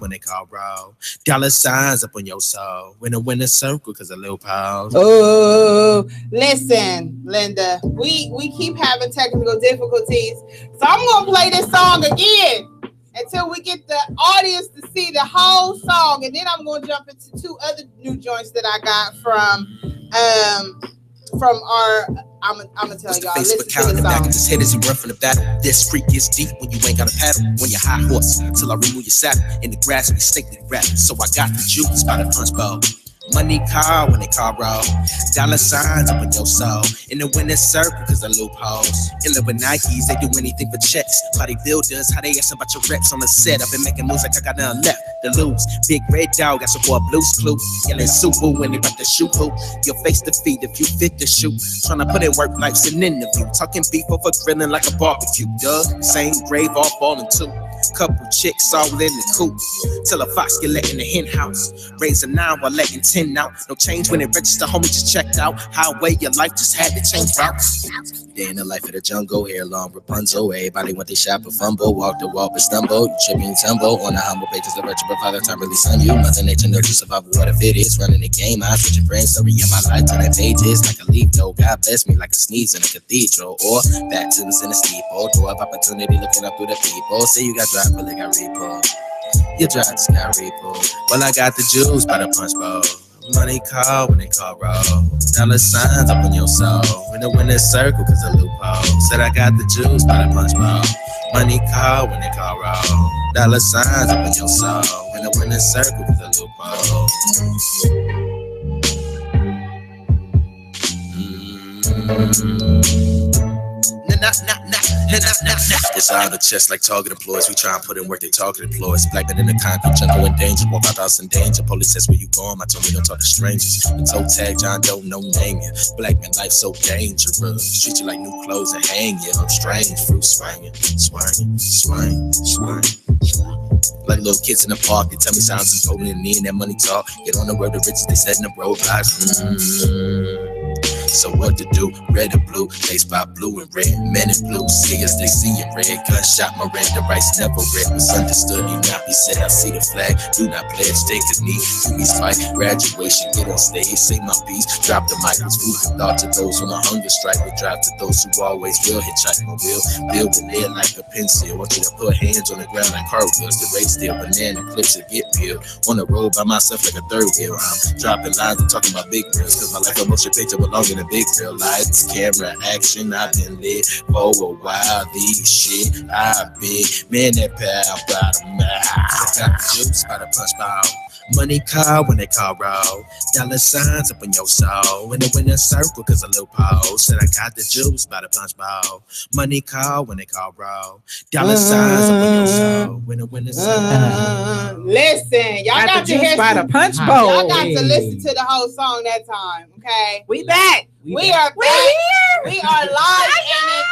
when they call roll. Dollar signs up on your soul. When the winner circle, cause a little pause. Oh, listen, Linda, we keep having technical difficulties, so I'm gonna play this song again until we get the audience to see the whole song, and then I'm gonna jump into two other new joints that I got from our. I'm gonna tell y'all. Listen to the back song. of his head as he run from the battle. This freak gets deep when you ain't got a paddle. When you're high horse, till I remove your saddle. In the grass, we stinkly rap. So I got the juice by the punch bowl. Money car when they call roll. Dollar signs up in your soul. In the winner's circle, cause the loopholes. Illa with Nikes, they do anything for checks. Bodybuilders, how they ask about your reps on the set. I've been making moves like I got nothing left to lose. Big red dog, got some boy blues clue. Yelling super when they about to shoot hoop. Your face to feed if you fit to shoot. Tryna put in work life's an interview. Talking beef over grilling like a barbecue. Duh, same grave all falling too. Couple chicks all in the coop. Till a fox get let in the hen house. Raise a 9 while letting 10 out. No change when it register, homie just checked out. Highway, your life just had to change routes. Day in the life of the jungle, hair long Rapunzel. Everybody want they shop or fumble. Walk the walk but stumble. You trip and tumble. On the humble pages of virtue, but father time really son you. Mother nature nurture survival. What if it is? Running the game, I switch your friend story in my life. Turning pages like a leaf though. God bless me like a sneeze in a cathedral. Or baptisms in a steeple. Door of opportunity looking up through the people. Say you got drive, but they got repo. Your drive just got repo. Well, I got the juice by the punch bowl. Money call when they call roll. Dollar signs up on your soul. When the winner's circle, cause a loophole. Said I got the juice by the punch bowl. Money call when they call roll. Dollar signs up on your soul. When the winner's circle, cause a loophole. It's out of the chest like target employees. We try and put in work, they target employees. Black men in the concrete jungle in danger. Walk out house in danger. Police says where you going. I told me don't talk to strangers. The toe tag, John Doe, no name ya. Black man life so dangerous. Treat you like new clothes and hang you. I'm strange, fruit swinging, swinging, swing, swing. Like little kids in the park, they tell me sounds is golden and me and that money talk. Get on the road to riches, they setting up roadblocks. So what to do? Red and blue, face by blue and red. Men in blue, see us, they see it red. Gunshot, my red, the rights never red. Misunderstood, you not be said. I see the flag, do not pledge, take a knee. Please fight, graduation, get on stage, say my piece. Drop the mic, it's food for thought to those on a hunger strike. We drive to those who always will hitchhike my wheel. Build with lead like a pencil. Want you to put hands on the ground like cartwheels. The race still banana clips to get peeled. On the road by myself like a third wheel. I'm dropping lines and talking about big reels. Cause my life a motion picture belonging to big real lights, camera, action. I've been lit for a while. These shit I've been, man, that pal by the mouth. Got the juice by the punch bowl. Money call when they call roll. Dollar signs up in your soul. In the winner's circle, cause a loophole. Said I got the juice by the punch bowl. Money call when they call roll. Dollar signs up in your soul. When the winner's circle. Listen, y'all got the juice by the punch bowl. Y'all got to listen to the whole song that time, okay? We back. We are back. Here. We are live in it.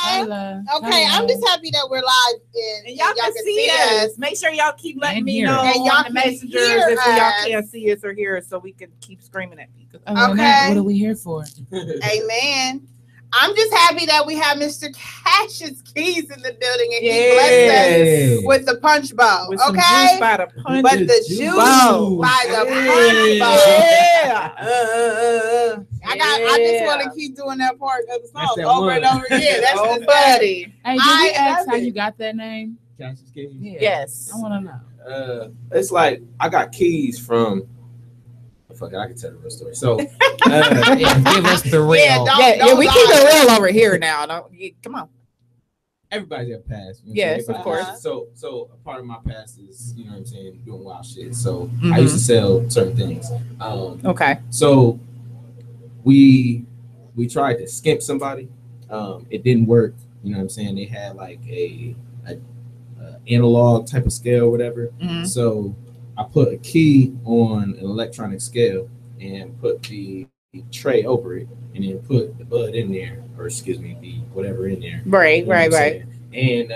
Hello. Okay, Hello. I'm just happy that we're live and y'all can see us. Make sure y'all keep letting me know and y'all on the messengers if y'all can't see us or hear us, so we can keep screaming at people. Okay. What are we here for? Amen. I'm just happy that we have Mr. Cash's Keys in the building and he blessed us with the punch bowl. With okay, some juice by the punch but the juice by the punch bowl. I just want to keep doing that part of the song over and over again. That's just buddy. Hey, did we ask how you got that name? Cash's Keys? Yeah. Yes. I want to know. It's like I got keys from. Fuck it, I can tell the real story. So, give us the real. Yeah, we keep it real over here now. Come on. Everybody's got past. You know yes, of course. So a part of my past is, you know what I'm saying, doing wild shit. So I used to sell certain things. Okay. So we tried to skimp somebody. It didn't work. You know what I'm saying? They had like a analog type of scale or whatever. So I put a key on an electronic scale and put the tray over it, and then put the bud in there, or excuse me, the whatever in there. Right. And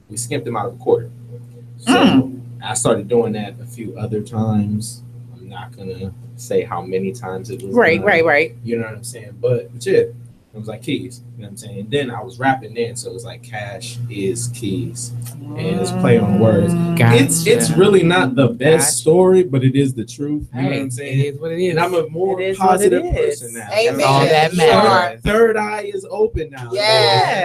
we skimped them out of a quarter. So I started doing that a few other times. I'm not gonna say how many times it was. Right. You know what I'm saying? But yeah, It was like Keys. You know what I'm saying? And then I was rapping then, so it was like Cash is Keys, and it's play on words. Gotcha. It's really not the best story, but it is the truth. You know what Hey, I'm saying? it is what it is. And I'm a more It is what positive it is. person now. Amen. That's all that matters. Third eye is open now. Yeah.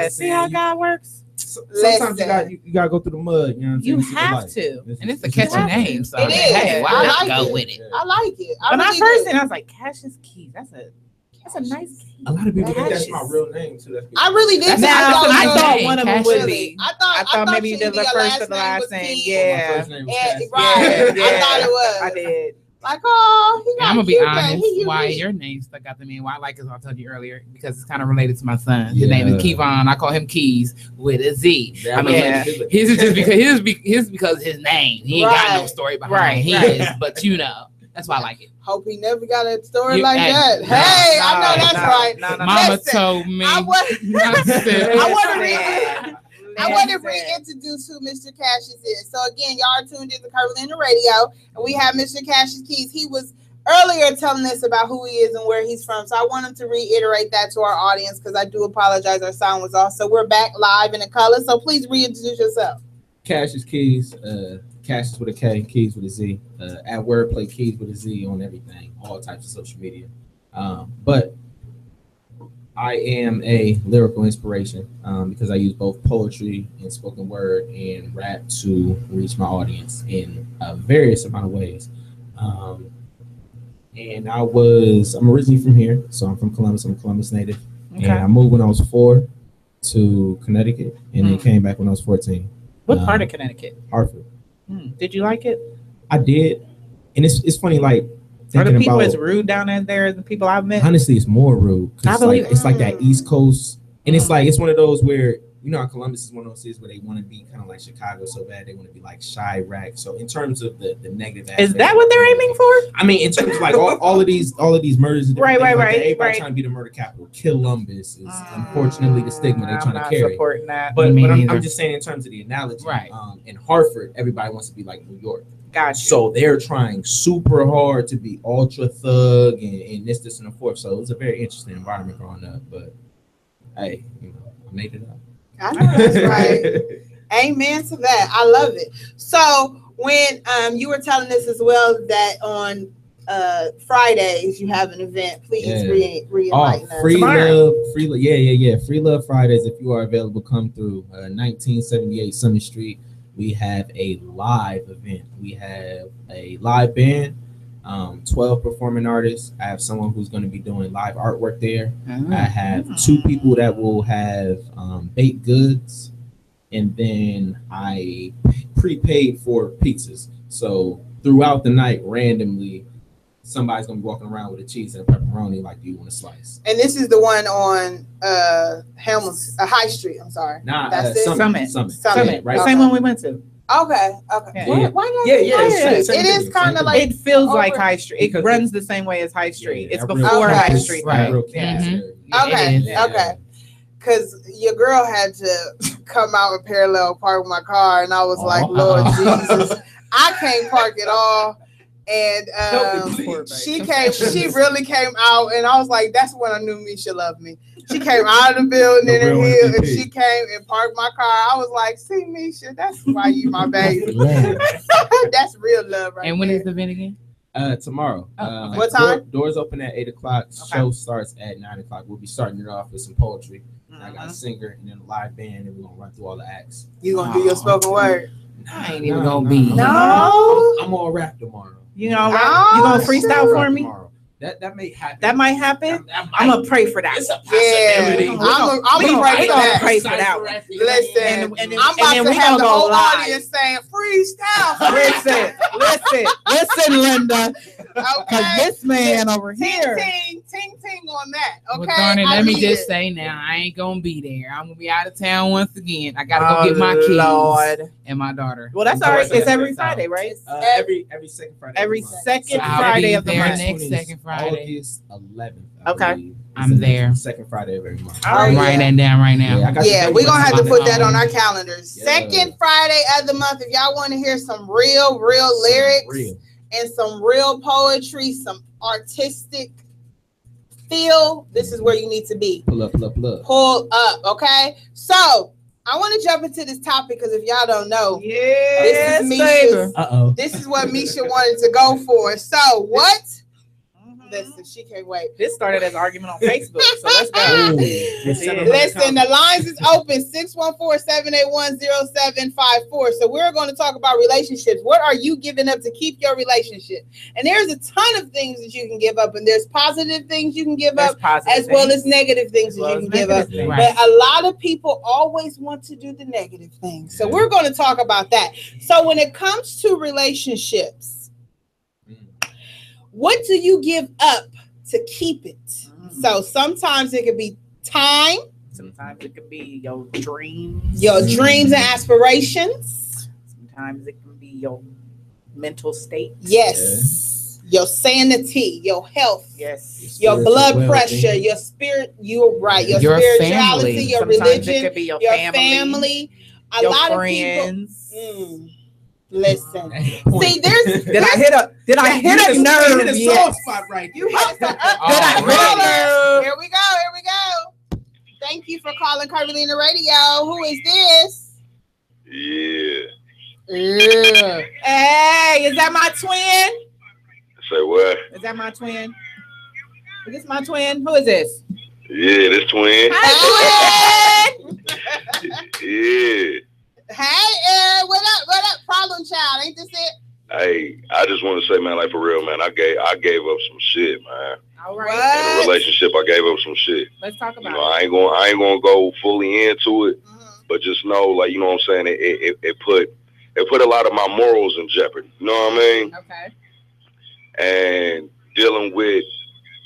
Yeah. See how God works? Sometimes you gotta go through the mud. You know what I'm saying? You This is the have life. to. And it's a catchy name, so It is. hey, why I not like go it. with it? I like it. When I really first do. seen it, I was like, Cassius Keys. That's a nice key. A lot of people think that's Cassius. my real name too. That's I really did. That's think Now, not I your thought name. one of them Cassius. would Really? be. I thought maybe you the either your first or the name last was name. Keys. Yeah. My first name was And, Cass. right. Yeah. I thought it was. I did. Like, oh, he And got I'm gonna be cute honest, name. He why unique. your name stuck out to me and why I like it, I told you earlier, because it's kind of related to my son. His name is Yeah. Kevon. I call him Keys with a Z. That I mean, Yeah. related. his is just because his name. He ain't got no Right. story behind Right, his, right. but you know, that's why I like it. Hope he never got a story You- like hey, that. no, Hey, I know that's right. No. Mama Listen, told me. I was- not to say- I wanna Listen. I want to Listen. reintroduce who Mr. Cassius is. So again, y'all are tuned into Curvilinear Radio, and we have Mr. Cassius Keys. He was earlier telling us about who he is and where he's from. So I want him to reiterate that to our audience because I do apologize. Our sound was off. So we're back live in the color. So please reintroduce yourself. Cash is Keys. Cash is with a K. Keys with a Z. At Wordplay, Keys with a Z on everything, all types of social media. But I am a lyrical inspiration because I use both poetry and spoken word and rap to reach my audience in various amount of ways. And I'm originally from here, so I'm from Columbus. I'm a Columbus native, Okay. and I moved when I was 4 to Connecticut, and then came back when I was 14. What part of Connecticut? Hartford. Did you like it? I did, and it's funny, like Are the thinking people about. as rude down there as the people I've met? Honestly, it's more rude. 'Cause I it's believe like, it's like that East Coast, and it's like it's one of those where you know how Columbus is one of those cities where they want to be kind of like Chicago so bad they want to be like Chirac. So in terms of the negative, Is that what they're aiming for? I mean, in terms of like all of these murders, and different Right, things like right, that, everybody right. trying to be the murder capital. Columbus is unfortunately the stigma they're I'm trying not to carry. supporting that. But Me I'm neither. just saying in terms of the analogy, Right. In Hartford, everybody wants to be like New York. Gotcha. So they're trying super hard to be ultra thug and this, and the fourth. So it was a very interesting environment growing up. But hey, you know, I made it up. I know that's right. Amen to that. I love it. So when you were telling us as well that on Fridays you have an event, please Yeah. re-enlighten us. Free Tomorrow. love, yeah. Free Love Fridays. If you are available, come through. 1978 Summit Street. We have a live event. We have a live band, 12 performing artists. I have someone who's going to be doing live artwork there. I have 2 people that will have baked goods, and then I prepaid for pizzas. So throughout the night, randomly, somebody's gonna be walking around with a cheese and a pepperoni. Like, do you want a slice? And this is the one on High Street. I'm sorry. Nah, That's it? Summit. Summit. Right. The same one we went to. Okay. Yeah. Why not? Yeah, yeah, It same is thing, kind same of like It feels like over- High Street. It Because runs the same way as High Street. It's that real before Okay. High campus- Street. that Right. real campus Mhm. area. Okay. It is. Yeah. Okay. Because your girl had to come out and parallel park my car, and I was like, Lord Jesus, I can't park at all. And she really came out, and I was like, that's when I knew Misha loved me. She came out of the building in her real heel, and MVP. she came and parked my car. I was like, see, Misha, that's why you my baby. That's real love right And when there. is the event again? Tomorrow. Oh, okay. What time? Doors open at 8:00. Show starts at 9:00. We'll be starting it off with some poetry. I got a singer and then a live band, and we're gonna run through all the acts. You gonna do your spoken word? I ain't even gonna be. No. I'm all rap tomorrow. You know, Oh, you gonna freestyle for me? Tomorrow. That may happen. That might happen. That I'm gonna pray for that. It's a Yeah, possibility. I'm We gonna- gonna we pray for gonna that. pray for that one. Listen, And I'm then about to we have gonna the go whole live. audience saying freestyle. Listen, Linda. Cause Okay. this man over Ting, here. ting, ting, ting on that. Okay. Well, darn it, I let me need just it. say now, I ain't gonna be there. I'm gonna be out of town once again. I gotta go get my kids Lord. and my daughter. Well, that's all right. It's every Friday, right? Every second Friday. Every of the month. second I'll Friday be of the there month. next second Friday. August 11th. Okay. believe. I'm It's the there. Second Friday of every month. All right. I'm yeah. writing that down right now. Yeah, I got the Yeah, date we're gonna have to on put my that on phone. our calendars. Yeah. Second Friday of the month. If y'all want to hear some real lyrics Real. and some real poetry, some artistic feel, this is where you need to be. Pull up, pull up, pull up. Pull up, okay? So I want to jump into this topic because if y'all don't know, Yes, this is Misha's. Uh-oh. This is what Misha wanted to go for. So what? Listen, she can't wait. This started as an argument on Facebook, so let's go. Listen, the lines is open 614-781-0754. So we're going to talk about relationships. What are you giving up to keep your relationship? And there's a ton of things that you can give up, and there's positive things you can give up, as well as negative things that you can give up. But a lot of people always want to do the negative things. So we're going to talk about that. So when it comes to relationships, what do you give up to keep it? So sometimes it could be time. Sometimes it could be your dreams. Your dreams and aspirations. Sometimes it can be your mental state. Yes. Your sanity, your health. Yes. Your blood pressure, your spirit, you're right. Your spirituality, family. your Sometimes religion, it could be your family. A your lot friends. of people. Listen. See, there's Did I hit a nerve? Hit a soft spot right there. you hit the Did I hit a nerve? Here we go. Thank you for calling Curvilinear Radio. Who is this? Yeah. Hey, is that my twin? Say what? Is that my twin? Is this my twin? Who is this? Yeah, this twin. Hi, twin. Yeah. Hey, what up? What up, problem child? Ain't this it? Hey, I just want to say, man, like for real, man, I gave up some shit, man. All What? right. In a relationship, I gave up some shit. Let's talk You about know, it. I ain't gonna go fully into it, but just know, like, you know what I'm saying, it put a lot of my morals in jeopardy. You know what I mean? Okay. And dealing with,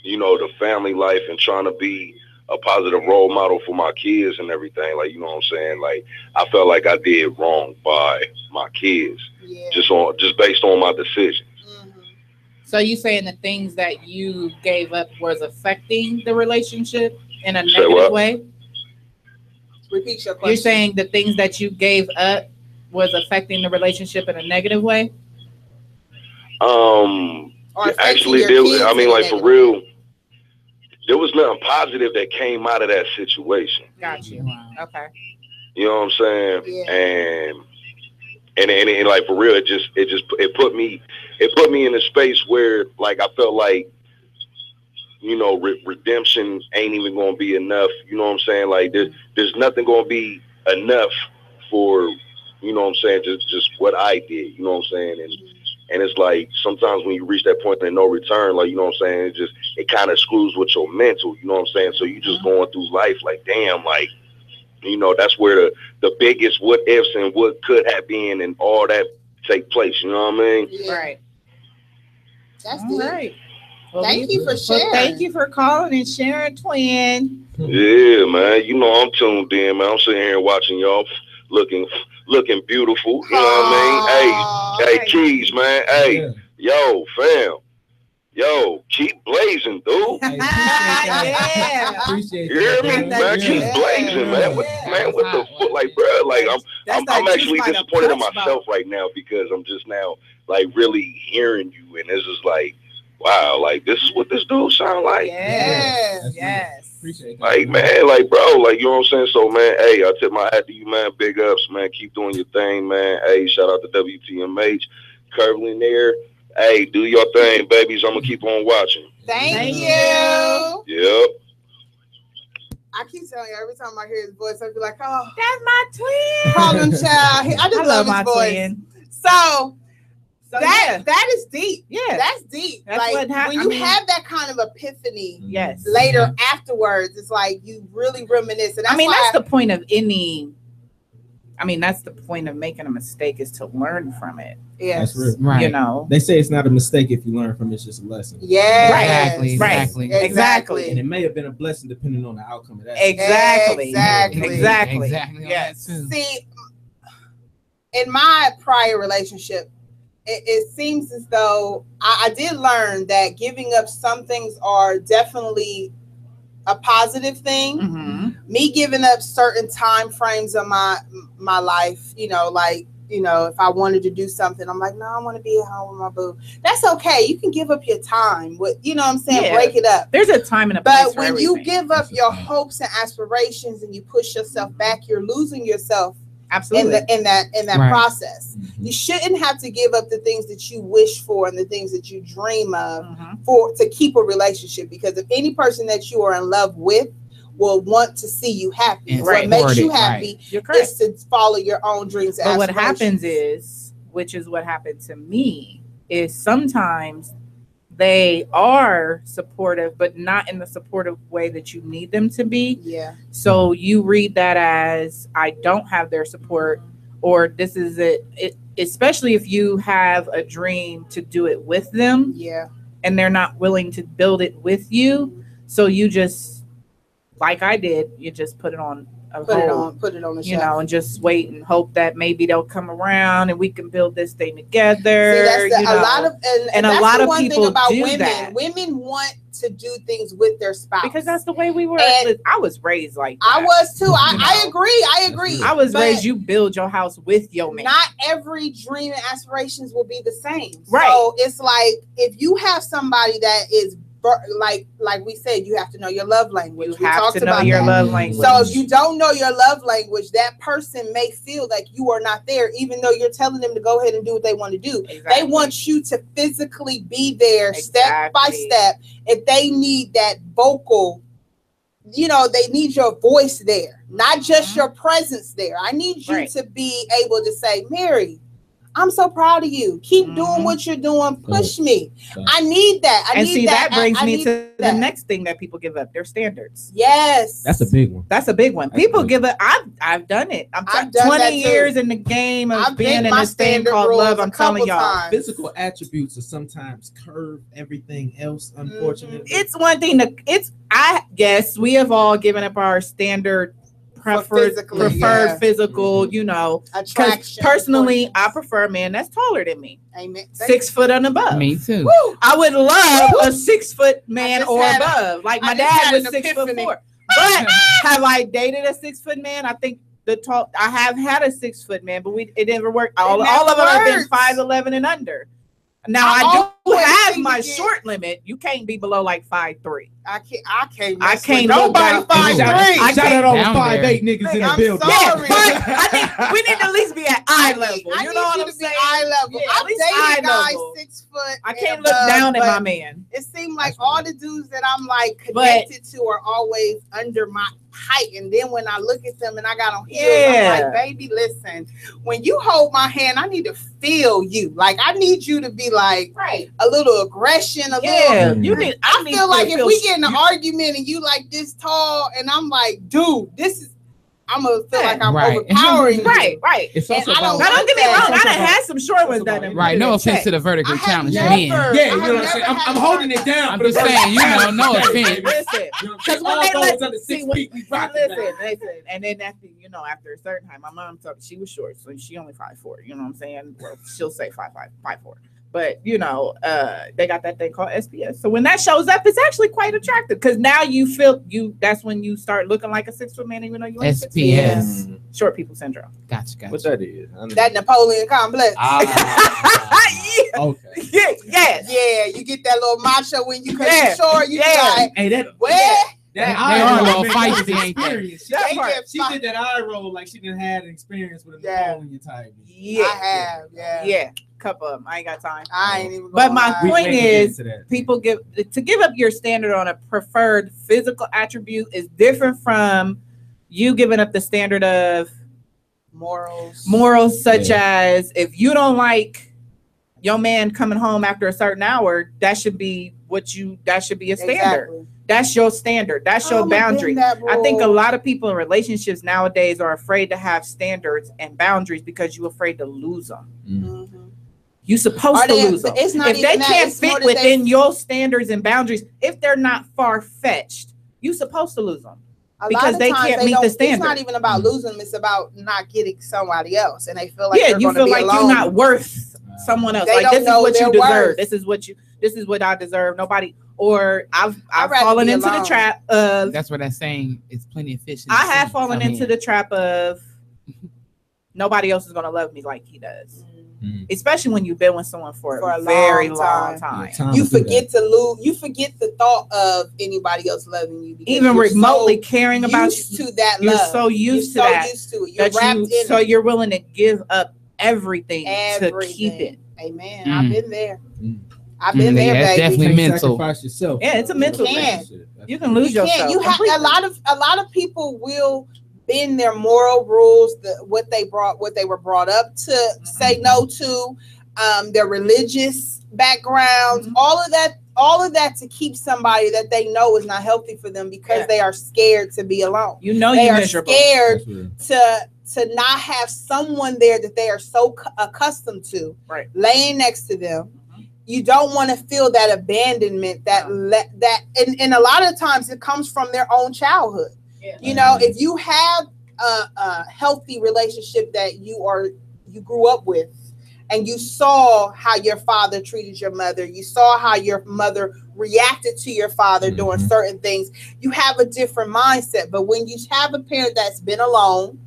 you know, the family life and trying to be a positive role model for my kids and everything. Like, you know what I'm saying? Like, I felt like I did wrong by my kids, Yeah. just based on my decisions. So you saying the things that you gave up was affecting the relationship in a Say negative what? way? Repeat your question. You're saying the things that you gave up was affecting the relationship in a negative way? Or affecting Actually, your there, kids I mean, in a like for negative real, there was nothing positive that came out of that situation. Got you. Okay. You know what I'm saying? Yeah. And like for real, it put me in a space where like I felt like, you know, redemption ain't even gonna be enough. You know what I'm saying? Like there's nothing gonna be enough for, you know what I'm saying, just what I did. You know what I'm saying? And it's like sometimes when you reach that point of no return, like, you know what I'm saying, it kind of screws with your mental. You know what I'm saying? So you just going through life like, damn, like, you know, that's where the biggest what ifs and what could have been and all that take place. You know what I mean? Yeah. Right. That's All deep. right. Well, Thank you for sharing. Well, thank you for calling and sharing, twin. Yeah, man. You know I'm tuned in, man. I'm sitting here watching y'all looking beautiful. You know what I mean? Hey, Keys, man. Hey, yo, fam. Yo, keep blazing, dude. Hey, Yeah. appreciate You hear me, that. man? Keep Yeah. blazing, man. What the fuck? Like, bro, like I'm actually disappointed in myself right now because I'm just now like really hearing you, and it's just like, wow, like this is what this dude sound like. Yes. Yes. Appreciate that. Like, man, like, bro, like, you know what I'm saying? So, man, hey, I tip my hat to you, man. Big ups, man. Keep doing your thing, man. Hey, shout out to WTMH, Curvilinear. Hey, do your thing, babies. I'm going to keep on watching. Thank you. Yep. I keep telling you every time I hear his voice, I be like, oh, That's my twin. problem child. I just love his my voice. twin. So yeah. that is deep. Yeah. That's deep. That's like what when you have that kind of epiphany Yes. later afterwards, it's like you really reminisce. And I mean, that's the point of any. I mean, that's the point of making a mistake is to learn from it. Yes. That's real. Right. You know. They say it's not a mistake if you learn from it, it's just a lesson. Yes. Exactly. Exactly. And it may have been a blessing depending on the outcome of that. Exactly. Exactly. Exactly. Yes. See, in my prior relationship, it seems as though I did learn that giving up some things are definitely a positive thing. Mm-hmm. Me giving up certain time frames of my life, you know, like you know, if I wanted to do something, I'm like, no, I want to be at home with my boo. That's okay. You can give up your time with, you know what I'm saying? Yeah. Break it up. There's a time and a place But for when everything. you give up your hopes and aspirations and you push yourself back, you're losing yourself Absolutely. in that Right. process. You shouldn't have to give up the things that you wish for and the things that you dream of Mhm. to keep a relationship, because if any person that you are in love with will want to see you happy. And What makes support you it, happy You're correct. is to follow your own dreams and But what aspirations. happens is, which is what happened to me, is sometimes they are supportive, but not in the supportive way that you need them to be. Yeah. So you read that as, I don't have their support, or this is it, especially if you have a dream to do it with them Yeah. and they're not willing to build it with you. So you just, like I did, you just put it on a hold, Put it on the you shelf. know, and just wait and hope that maybe they'll come around and we can build this thing together. See, that's you a know, lot of and a that's lot the of one people thing about do women. that. Women want to do things with their spouse because that's the way we were. And I was raised like that. I was too. I know. agree. I agree. I was But raised, you build your house with your man. not every dream and aspirations will be the same. Right. So it's like, if you have somebody that is like we said, you have to know your love language. You We have talked to know about your that. love language. So if you don't know your love language, that person may feel like you are not there, even though you're telling them to go ahead and do what they want to do. Exactly. They want you to physically be there step by Exactly. step. If they need that vocal, you know, they need your voice there, not just your presence there. I need you Right. to be able to say, Mary, I'm so proud of you. Keep doing what you're doing. Push me. I need that. And see, that brings I me need to that. the next thing that people give up, their standards. Yes. That's a big one. That's a big one. That's People big. give up. I've done it. I've done 20 that too. years in the game of I've being bent in my this thing standard called rules love. a I'm telling couple y'all. times. Physical attributes are sometimes curve everything else, unfortunately. It's one thing to, I guess we have all given up our standard preferred physical, you know, because attraction. personally, I importance. prefer a man that's taller than me. Amen. 6 foot and above. Me too. Woo! I would love a 6 foot man just or had above. Like I my just dad had was an 6'4". epiphany. But have I dated a 6 foot man? I think I have had a 6 foot man, but it never worked. All of them have been 5'11" and under. Now I do have my short limit. You can't be below like 5'3". I can't. I mess can't with look nobody down. 5'3". I Shout can't out all the down 5'8" there. niggas in the I'm building. sorry. Yeah, but I think we need to at least be at eye level. I You need know what you I'm to be saying? eye level. Yeah, at I've least dated eye guys level. 6 foot. I and can't look above, down at but my man. It seemed like all the dudes that I'm like connected to are always under my height, and then when I look at them and I got on heels, I'm like, baby, listen, when you hold my hand, I need to feel you. Like, I need you to be like a little aggression, a Yeah, little. you need. I feel like if we get in an argument and you like this tall, and I'm like, dude, this is, I'm gonna feel like I'm Right. overpowering you. Right. It's also And I about Now, don't get me that. wrong. I done had some short ones that done Right. put it No in offense check. to the vertically I have challenged never- men. yeah, you I know have what I'm never saying. I'm had holding it down. I'm for the just rest saying, of you the know, time. no offense. Listen, You know what I'm because saying? when All they those under 6 feet, we rock it back. listen, and then after after a certain time, my mom told me she was short, so she only 5'4". You know what I'm saying? Well, she'll say 5'5", 5'4". But they got that thing called SPS. So when that shows up, it's actually quite attractive because now you feel that's when you start looking like a 6 foot man, even though you ain't 6 feet. SPS. Short people syndrome. Gotcha. What that is? That Napoleon complex. Okay. Yeah, you get that little macho when you Yeah. you're short. You be Yeah. like, Hey, that where? They are a little feisty, ain't they? experience. They She get did that eye roll like she didn't have an experience with a Yeah. Napoleon type. I have, yeah. Couple of them. I ain't got time. I ain't even. But gonna my lie. point We ain't is, get into that. people give up your standard on a preferred physical attribute is different from you giving up the standard of morals such as if you don't like your man coming home after a certain hour, that should be a standard. Exactly. That's your standard. That's your I'ma boundary. bend that I think a rule. lot of people in relationships nowadays are afraid to have standards and boundaries because you're afraid to lose them. Mhm. You're supposed to lose them. It's not If they even that, can't it's more fit that within your standards and boundaries, if they're not far-fetched, you're supposed to lose them. A because lot of they times can't meet don't- the standard. It's not even about losing them. It's about not getting somebody else, and they feel like Yeah, they're you gonna feel be like alone. you're not worth someone else. They Like don't this is know what you their deserve. worth. This is what I deserve. Nobody. Or I've rather fallen be into the alone. trap of. That's what that's saying. It's plenty of fish. I have fallen into the trap of nobody else is gonna love me like he does. Mm. Especially when you've been with someone for a a very long long time. You forget to lose. You forget the thought of anybody else loving you, because Even you're remotely so caring about used you. to that You're love. so used to You're so that. used to it. You're That wrapped you, in so it. you're willing to give up everything to keep it. Amen. Mm. I've been there. Mm. I've been there, that's baby. definitely You can't mental. sacrifice yourself. Yeah, it's a mental thing. relationship. You can lose You yourself. can't. You have completely. a lot of people will bend their moral rules, what they were brought up to say no to, their religious backgrounds, all of that to keep somebody that they know is not healthy for them, because they are scared to be alone. You know, they you're are miserable. scared to not have someone there that they are so accustomed to, laying next to them. You don't want to feel that abandonment, that and a lot of times it comes from their own childhood. You know, if you have a healthy relationship that you grew up with, and you saw how your father treated your mother, you saw how your mother reacted to your father doing certain things, you have a different mindset. But when you have a parent that's been alone,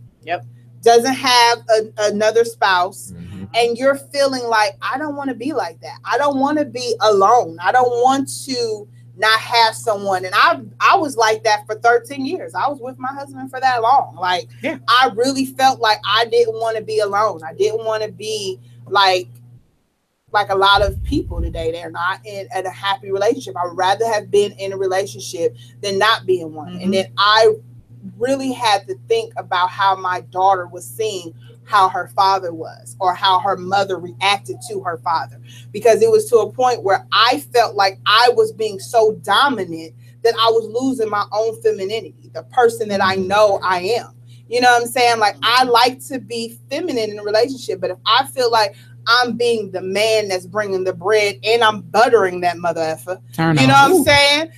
doesn't have another spouse, and you're feeling like, I don't want to be like that. I don't want to be alone. I don't want to not have someone. And I was like that for 13 years. I was with my husband for that long. Like, I really felt like I didn't want to be alone. I didn't want to be like a lot of people today. They're not in a happy relationship. I would rather have been in a relationship than not be in one. And then I really had to think about how my daughter was seeing how her father was, or how her mother reacted to her father, because it was to a point where I felt like I was being so dominant that I was losing my own femininity, the person that I know I am. You know what I'm saying? Like, I like to be feminine in a relationship, but if I feel like I'm being the man that's bringing the bread and I'm buttering that mother effer, you know what I'm saying?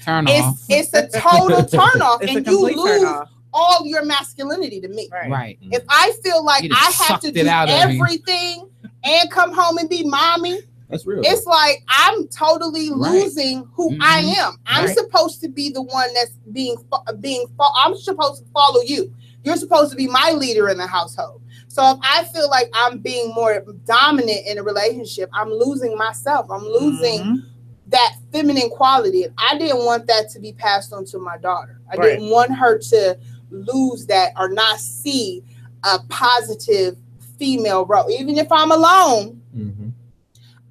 It's a total turn off, and you lose all your masculinity to me. Right. If I feel like I have to do everything and come home and be mommy, that's real. It's like I'm totally losing who I am. I'm supposed to be the one that's being. I'm supposed to follow you. You're supposed to be my leader in the household. So if I feel like I'm being more dominant in a relationship, I'm losing myself. I'm losing that feminine quality. And I didn't want that to be passed on to my daughter. I didn't want her to lose that or not see a positive female role. Even if I'm alone,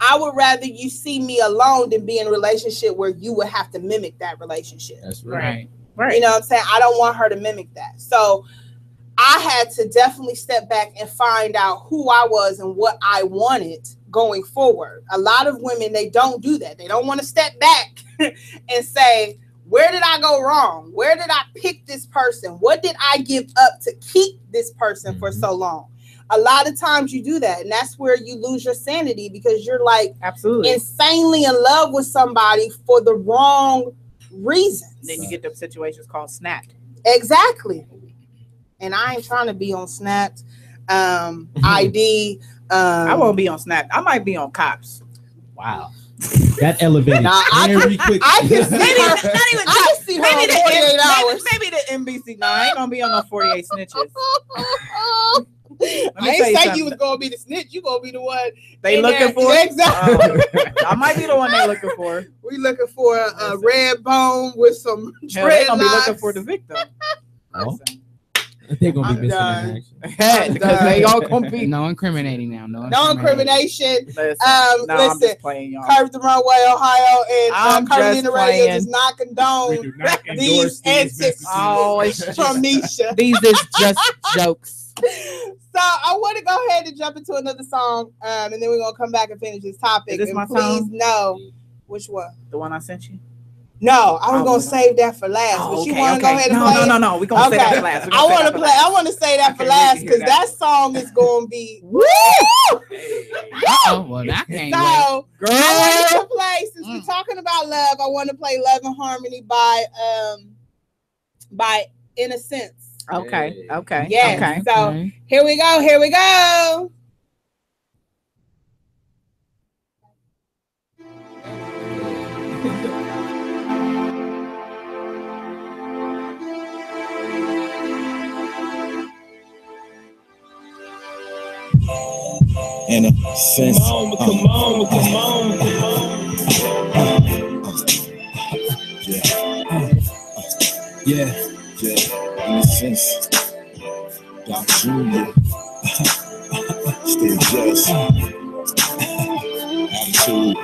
I would rather you see me alone than be in a relationship where you would have to mimic that relationship. That's right. You know what I'm saying? I don't want her to mimic that. So I had to definitely step back and find out who I was and what I wanted going forward. A lot of women, they don't do that. They don't want to step back and say, where did I go wrong? Where did I pick this person? What did I give up to keep this person for so long? A lot of times you do that, and that's where you lose your sanity, because you're like insanely in love with somebody for the wrong reasons. Then you get them situations called snapped. Exactly. And I ain't trying to be on Snapped, ID. I won't be on Snap. I might be on Cops. Wow. That elevated very quickly. I can see her. Not even I can see her maybe on 48 hours. Maybe the NBC. No, I ain't gonna be on no 48 snitches. I ain't say you was gonna be the snitch. You gonna be the one they looking for. Exactly. I might be the one they looking for. We looking for a red bone with some Hell, they gonna be dreadlocks. looking for the victim. Oh. They're gonna be missing in action. Because they all gonna be no incriminating now. No incrimination. Listen, I'm just playing, y'all. Curve the Runway, Ohio, and Curvilinear Radio does not condone these antics from Nisha. These is just jokes. So I want to go ahead and jump into another song, and then we're gonna come back and finish this topic. Is this my please song? No. Which one? The one I sent you? No, I was gonna save that for last. But you want to go ahead and play? No. We're gonna save that for last. I want to play. I want to say that for last because that song is gonna be woo. Well, that can't so, girl, I want to play since we're talking about love. I want to play "Love and Harmony" by Innocence. Okay. Yes. Okay. So here we go. innocence. Come on. Yeah, innocence. Doc Jr. Still just attitude.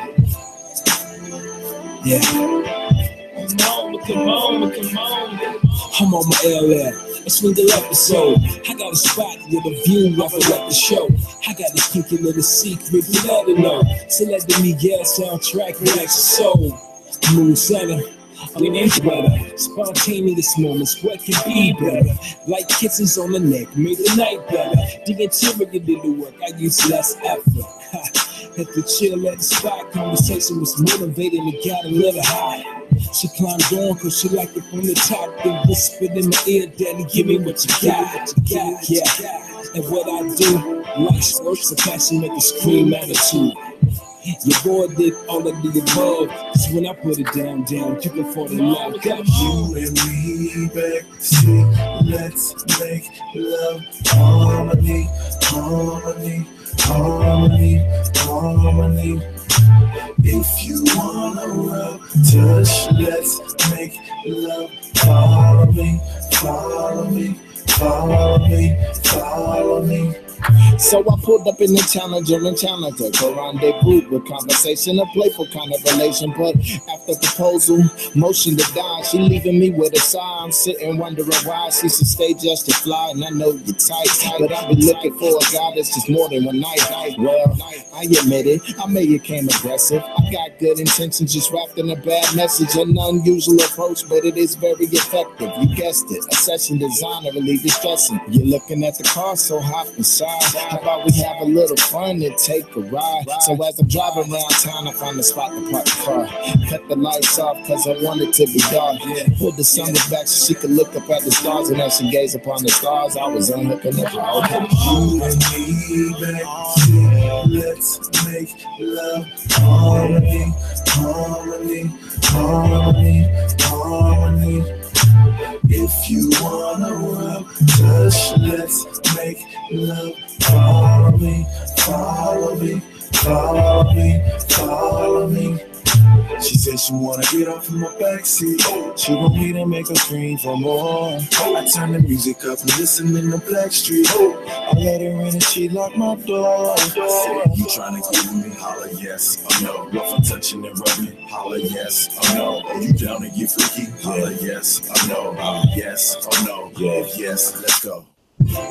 Yeah. Come on. I'm on my LL. A single episode. I got a spot with a view off of the show. I got this kinky little secret you gotta know. Select the Miguel soundtrack, relax your soul. Mood center. We ain't better. Spontaneous moments, what can be better? Like kisses on the neck, made the night better. The interior did the work, I used less effort. Had to chill at the spot, conversation was motivating and got a little high. She climbed on cause she liked it from the top. Then whispered in my ear, Daddy, give me what you got. Yeah, and what I do, life's works of passion, make a scream attitude. Your boy did all of the above, cause when I put it down, you can fall in love. You and me backseat, let's make love, harmony. If you wanna rub, touch, let's make love. Follow me. So I pulled up in the challenger and challenged her to rendezvous with conversation, a playful kind of relation. But after proposal, motion to die, she leaving me with a sigh. I'm sitting wondering why she should stay just to fly. And I know you're tight, but I've been looking for a guy that's just more than one night. Well, I admit it, I may have came aggressive. I got good intentions, just wrapped in a bad message. An unusual approach, but it is very effective. You guessed it, a session designed to relieve the stressing. You're looking at the car, so hop inside. How about we have a little fun and take a ride? So as I'm driving around town, I find a spot to park the car. Cut the lights off cause I want it to be dark. Pulled the sunroof back so she could look up at the stars. And as she gazed upon the stars, I was unhooking the car. You and me backseat, let's make love, harmony. If you wanna rub, touch, let's make love. Follow me. She said she wanna get off in my backseat. She want me to make her scream for more. I turn the music up and listen in the Blackstreet. I let her in and she locked my door. You tryna get me? Holla yes or no. Rough and touching and rubbing? Holla yes or no. Are you down to get freaky? Holla yes or no. Yes or no. If yes, let's go.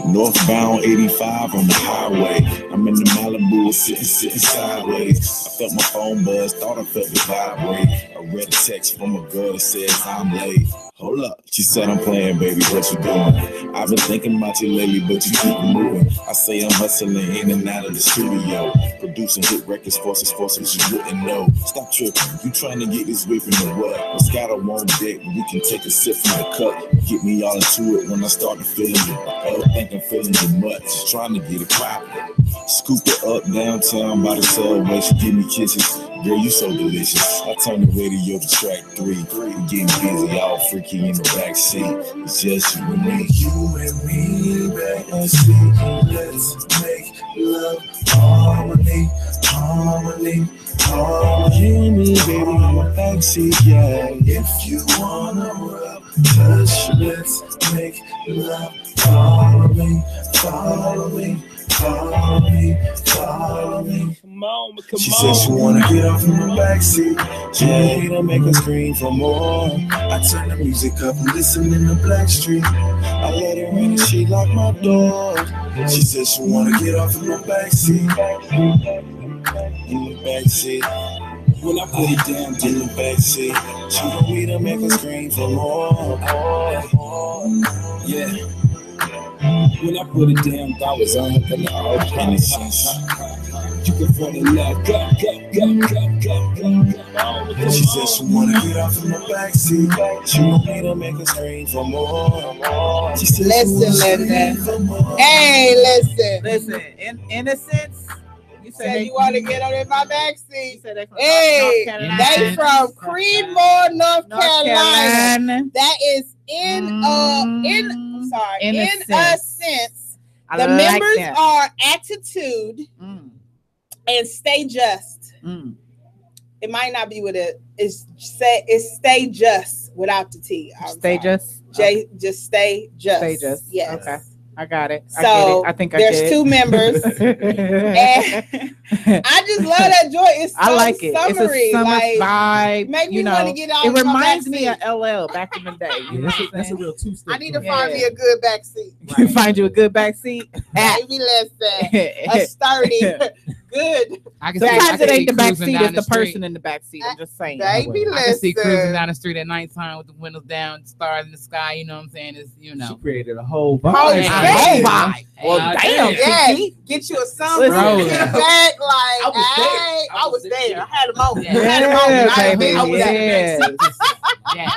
Northbound 85 on the highway. I'm in the Malibu, sitting sideways. I felt my phone buzz, thought I felt it vibrate. I read a text from a girl that says I'm late. Hold up, she said I'm playing, baby, what you doing? I've been thinking about you lately, but you keep moving. I say I'm hustling in and out of the studio, producing hit records, forces you wouldn't know. Stop tripping, you trying to get this whipping or what? Moscato on deck, we can take a sip from the cup. Get me all into it when I start to feeling it. I don't think I'm feeling too much, trying to get it poppin'. Scoop it up downtown by the subway, she give me kisses. Girl, you so delicious. I turn the radio to track 3. We getting busy, all freaky in the backseat. It's just you and me. You and me backseat, let's make love, harmony. You and me, baby, in the backseat, yeah. If you wanna rub, touch, let's make love. Follow me. She said she wanna get off in the backseat. She want me to make her scream for more. I turn the music up and listen in the Blackstreet. I let her in and she locked my door. She said she wanna get off in the backseat. In the backseat. When I put it down in the backseat, she want me to make her scream for more. Yeah. When I put it down, I was unhooking the all innocence. You can fall in love, go. She said she wanna get off in the backseat. She want me to make her scream for more. She said Listen. Hey, listen. Listen, innocence. You Said you want to get on in my backseat. You said they from Hey, North Carolina. they from Creedmoor, North Carolina. That is in a sense. The members are Attitude, and stay just. Mm. It might not be with it. It's stay just without the T. Just stay just. Stay just. Yes. Okay. I got it. So I think there's I two members. And I just love that joy. It's so I like it. summery. It's a summer like, vibe. make me you know, want to get out. it and come reminds me back of LL back in the day. You know what I'm That's a saying? real two-step. I need to Yeah. find me a good back seat. You find you a good back seat. Maybe listen, a sturdy, good. Sometimes it ain't the back seat, it's the street. person in the back seat. I'm just saying. Baby, I can see cruising listen. down the street at nighttime with the windows down, stars in the sky. You know what I'm saying? It's She know. created a whole vibe. Whole Hey, vibe. vibe. Well, damn. Yeah, Kiki. get you a Listen. sunroof, get it back. Like, I was there. hey, I was there. I had a moment. Yeah. I had a moment. I Yeah, admit baby. that. Yeah.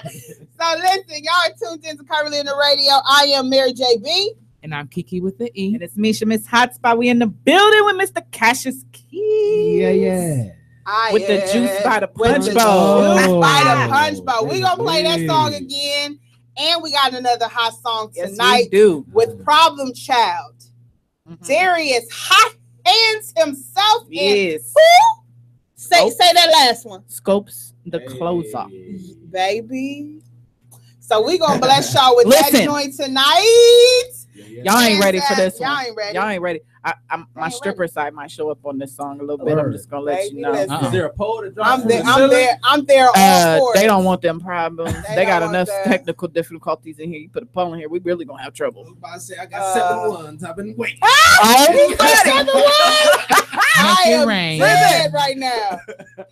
So listen, y'all are tuned into Curvilinear Radio. I am Mary JB. And I'm Kiki with the E. And it's Misha, Miss Hotspot. We in the building with Mr. Cassius Key. Yeah. With the juice by the punch With bowl. the juice by Oh, the punch bowl. We gonna play that song baby. again, and we got another hot song Yes, tonight we do. with Problem Child. Mhm. Darius Hot Hands himself in. Yes. Who? Say Oh. that last one, Scopes the closer. baby. So we gonna bless y'all with that Listen. joint tonight. Y'all ain't ready for this Y'all one. ain't ready. Y'all ain't ready. My ain't stripper side might show up on this song a little bit. I'm just gonna let Baby, you know. listen. Is there a pole to drop? I'm from there. the I'm ceiling? there. I'm there. All for They it. don't want them problems. They They got don't want enough that. technical difficulties in here. You put a pole in here, we really gonna have I was trouble. about to say I got 7 ones. I've been waiting. Oh, I am Rain. dead right now.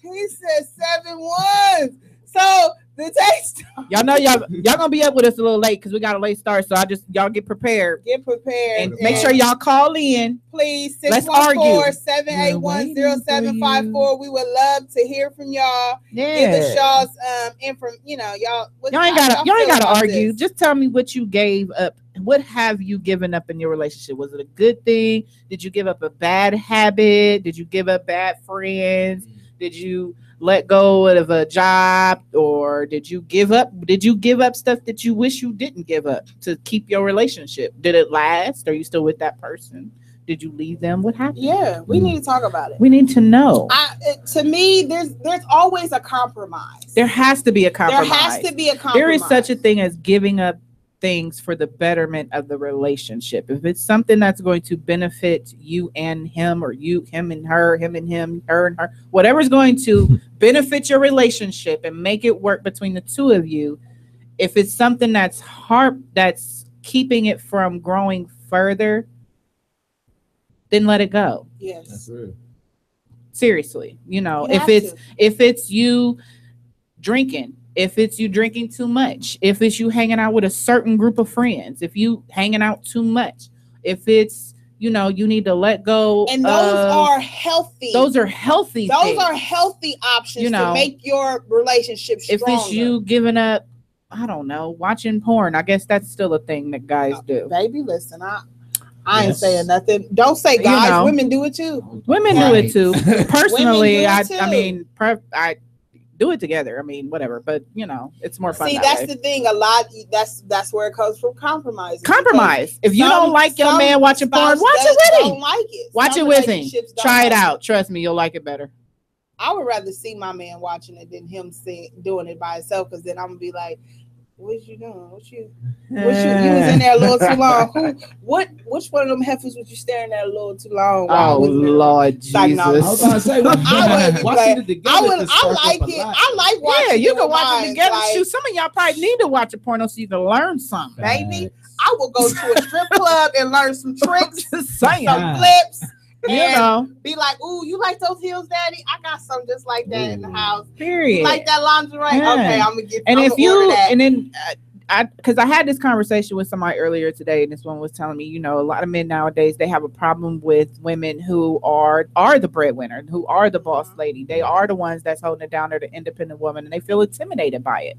He said 7 1s. So the taste. y'all know y'all gonna be up with us a little late because we got a late start. So y'all get prepared Get prepared and make sure y'all call in. please Let's argue. 614-781-0754. We would love to hear from y'all. Give us y'all's y'all. Y'all ain't gotta feel about argue. this? Just tell me what you gave up. What have you given up in your relationship? Was it a good thing? Did you give up a bad habit? Did you give up bad friends? Did you let go of a job, or did you give up stuff that you wish you didn't give up to keep your relationship? Did it last? Are you still with that person? Did you leave them? What happened? Yeah, we need to talk about it. We need to know. To me, there's always a compromise. There has to be a compromise. There has to be a compromise. There is such a thing as giving up things for the betterment of the relationship. If it's something that's going to benefit you and him, or you, him and her, him and him, her and her, whatever's going to benefit your relationship and make it work between the two of you, if it's something that's keeping it from growing further, then let it go. Yes. That's real. Seriously, You if have it's to. if it's you drinking, if it's you drinking too much, if it's you hanging out with a certain group of friends, if you hanging out too much, if it's you need to let go. And those are healthy. Those are healthy. Those things. are healthy options to make your relationship stronger. If it's you giving up, I don't know, watching porn, I guess that's still a thing that guys do. Baby, listen, I ain't Yes. saying nothing. Don't say guys. Women do it too. Women do it too. Personally, Women I do it too. mean, I do it together. I mean, whatever, but it's more fun. See, that that's way. the thing. A lot. That's where it comes from. Compromise. Compromise. If you don't like your man watching porn, watch it with him. Don't like it. Watch Some it with him. relationships don't Try it like out. Trust me, you'll like it better. I would rather see my man watching it than him doing it by himself, because then I'm gonna be like, "What you doing? What you was in there a little too long? Which one of them heifers was you staring at a little too long?" Oh Lord Jesus! like, no. I was about to say, wouldn't, watching but it together. I can spark like up a it. lot. I like watching. Yeah, you it can with watch mine. it together. Like, Shoot, some of y'all probably need to watch a porno so you can learn something. baby, I will go to a strip club and learn some tricks, Just saying. some flips, You know, be like, "Ooh, you like those heels, Daddy? I got some just like that in the house. period. You like that lingerie? Yeah. Okay, I'm gonna get. And I'm if gonna you, order that. and then because I had this conversation with somebody earlier today, and this one was telling me, a lot of men nowadays, they have a problem with women who are the breadwinner, who are the boss lady. They are the ones that's holding it down. They're the independent woman, and they feel intimidated by it.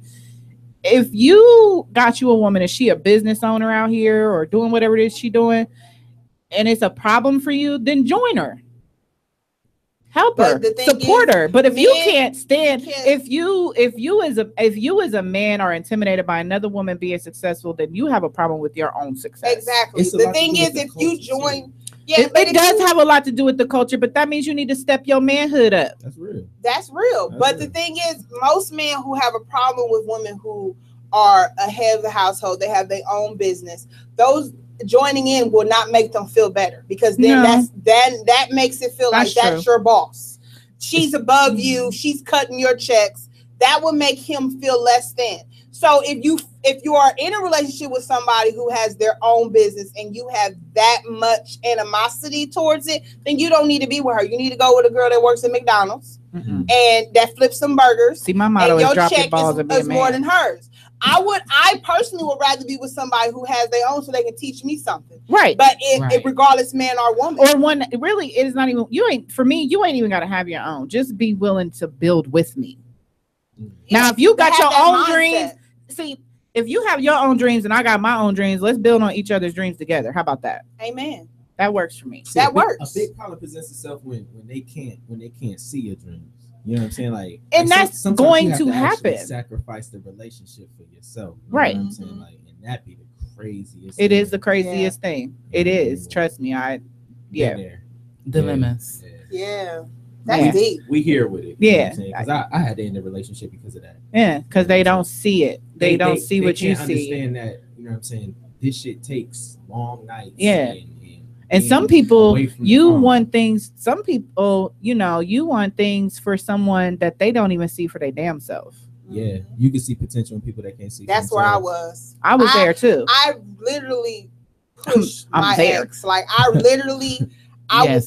If you got you a woman, is she a business owner out here or doing whatever it is she doing, and it's a problem for you, then join her. Help her, But the thing support is, her. But if you men can't stand, can't- if you as a man are intimidated by another woman being successful, then you have a problem with your own success. Exactly. It's a The lot to thing do is, with if the you culture, join, too. Yeah, it does have a lot to do with the culture, but that means you need to step your manhood up. That's real. That's real. But the thing is, most men who have a problem with women who are ahead of the household, they have their own business, those joining in will not make them feel better, because then that makes it feel like that's your boss. She's above you, she's cutting your checks. That would make him feel less than. So if you are in a relationship with somebody who has their own business and you have that much animosity towards it, then you don't need to be with her. You need to go with a girl that works at McDonald's and that flips some burgers. See, my motto is drop your balls and be a is man. more than hers. I personally would rather be with somebody who has their own, so they can teach me something. Right. But it regardless, man or woman. Or one, really, it is not even, you ain't even got to have your own. Just be willing to build with me. Now, if you got your own dreams, see, if you have your own dreams and I got my own dreams, let's build on each other's dreams together. How about that? Amen. That works for me. See, that works. A big problem presents itself when they can't see your dreams. You know what I'm saying? Like, and that's going to happen. Sacrifice the relationship for yourself. Right. You know what I'm saying? Like, and that be the craziest. It is the craziest thing. It is. Trust me. Dilemmas. Yeah. That's deep. We here with it. Yeah. Because I had to end the relationship because of that. Yeah. Because they don't see it. They don't see what you see. Understand that, you know what I'm saying? This shit takes long nights. Yeah. And some people, you want things for someone that they don't even see for their damn self. Yeah, you can see potential in people that can't see. That's where I was. I was there too. I literally pushed my ex. Like, I literally, I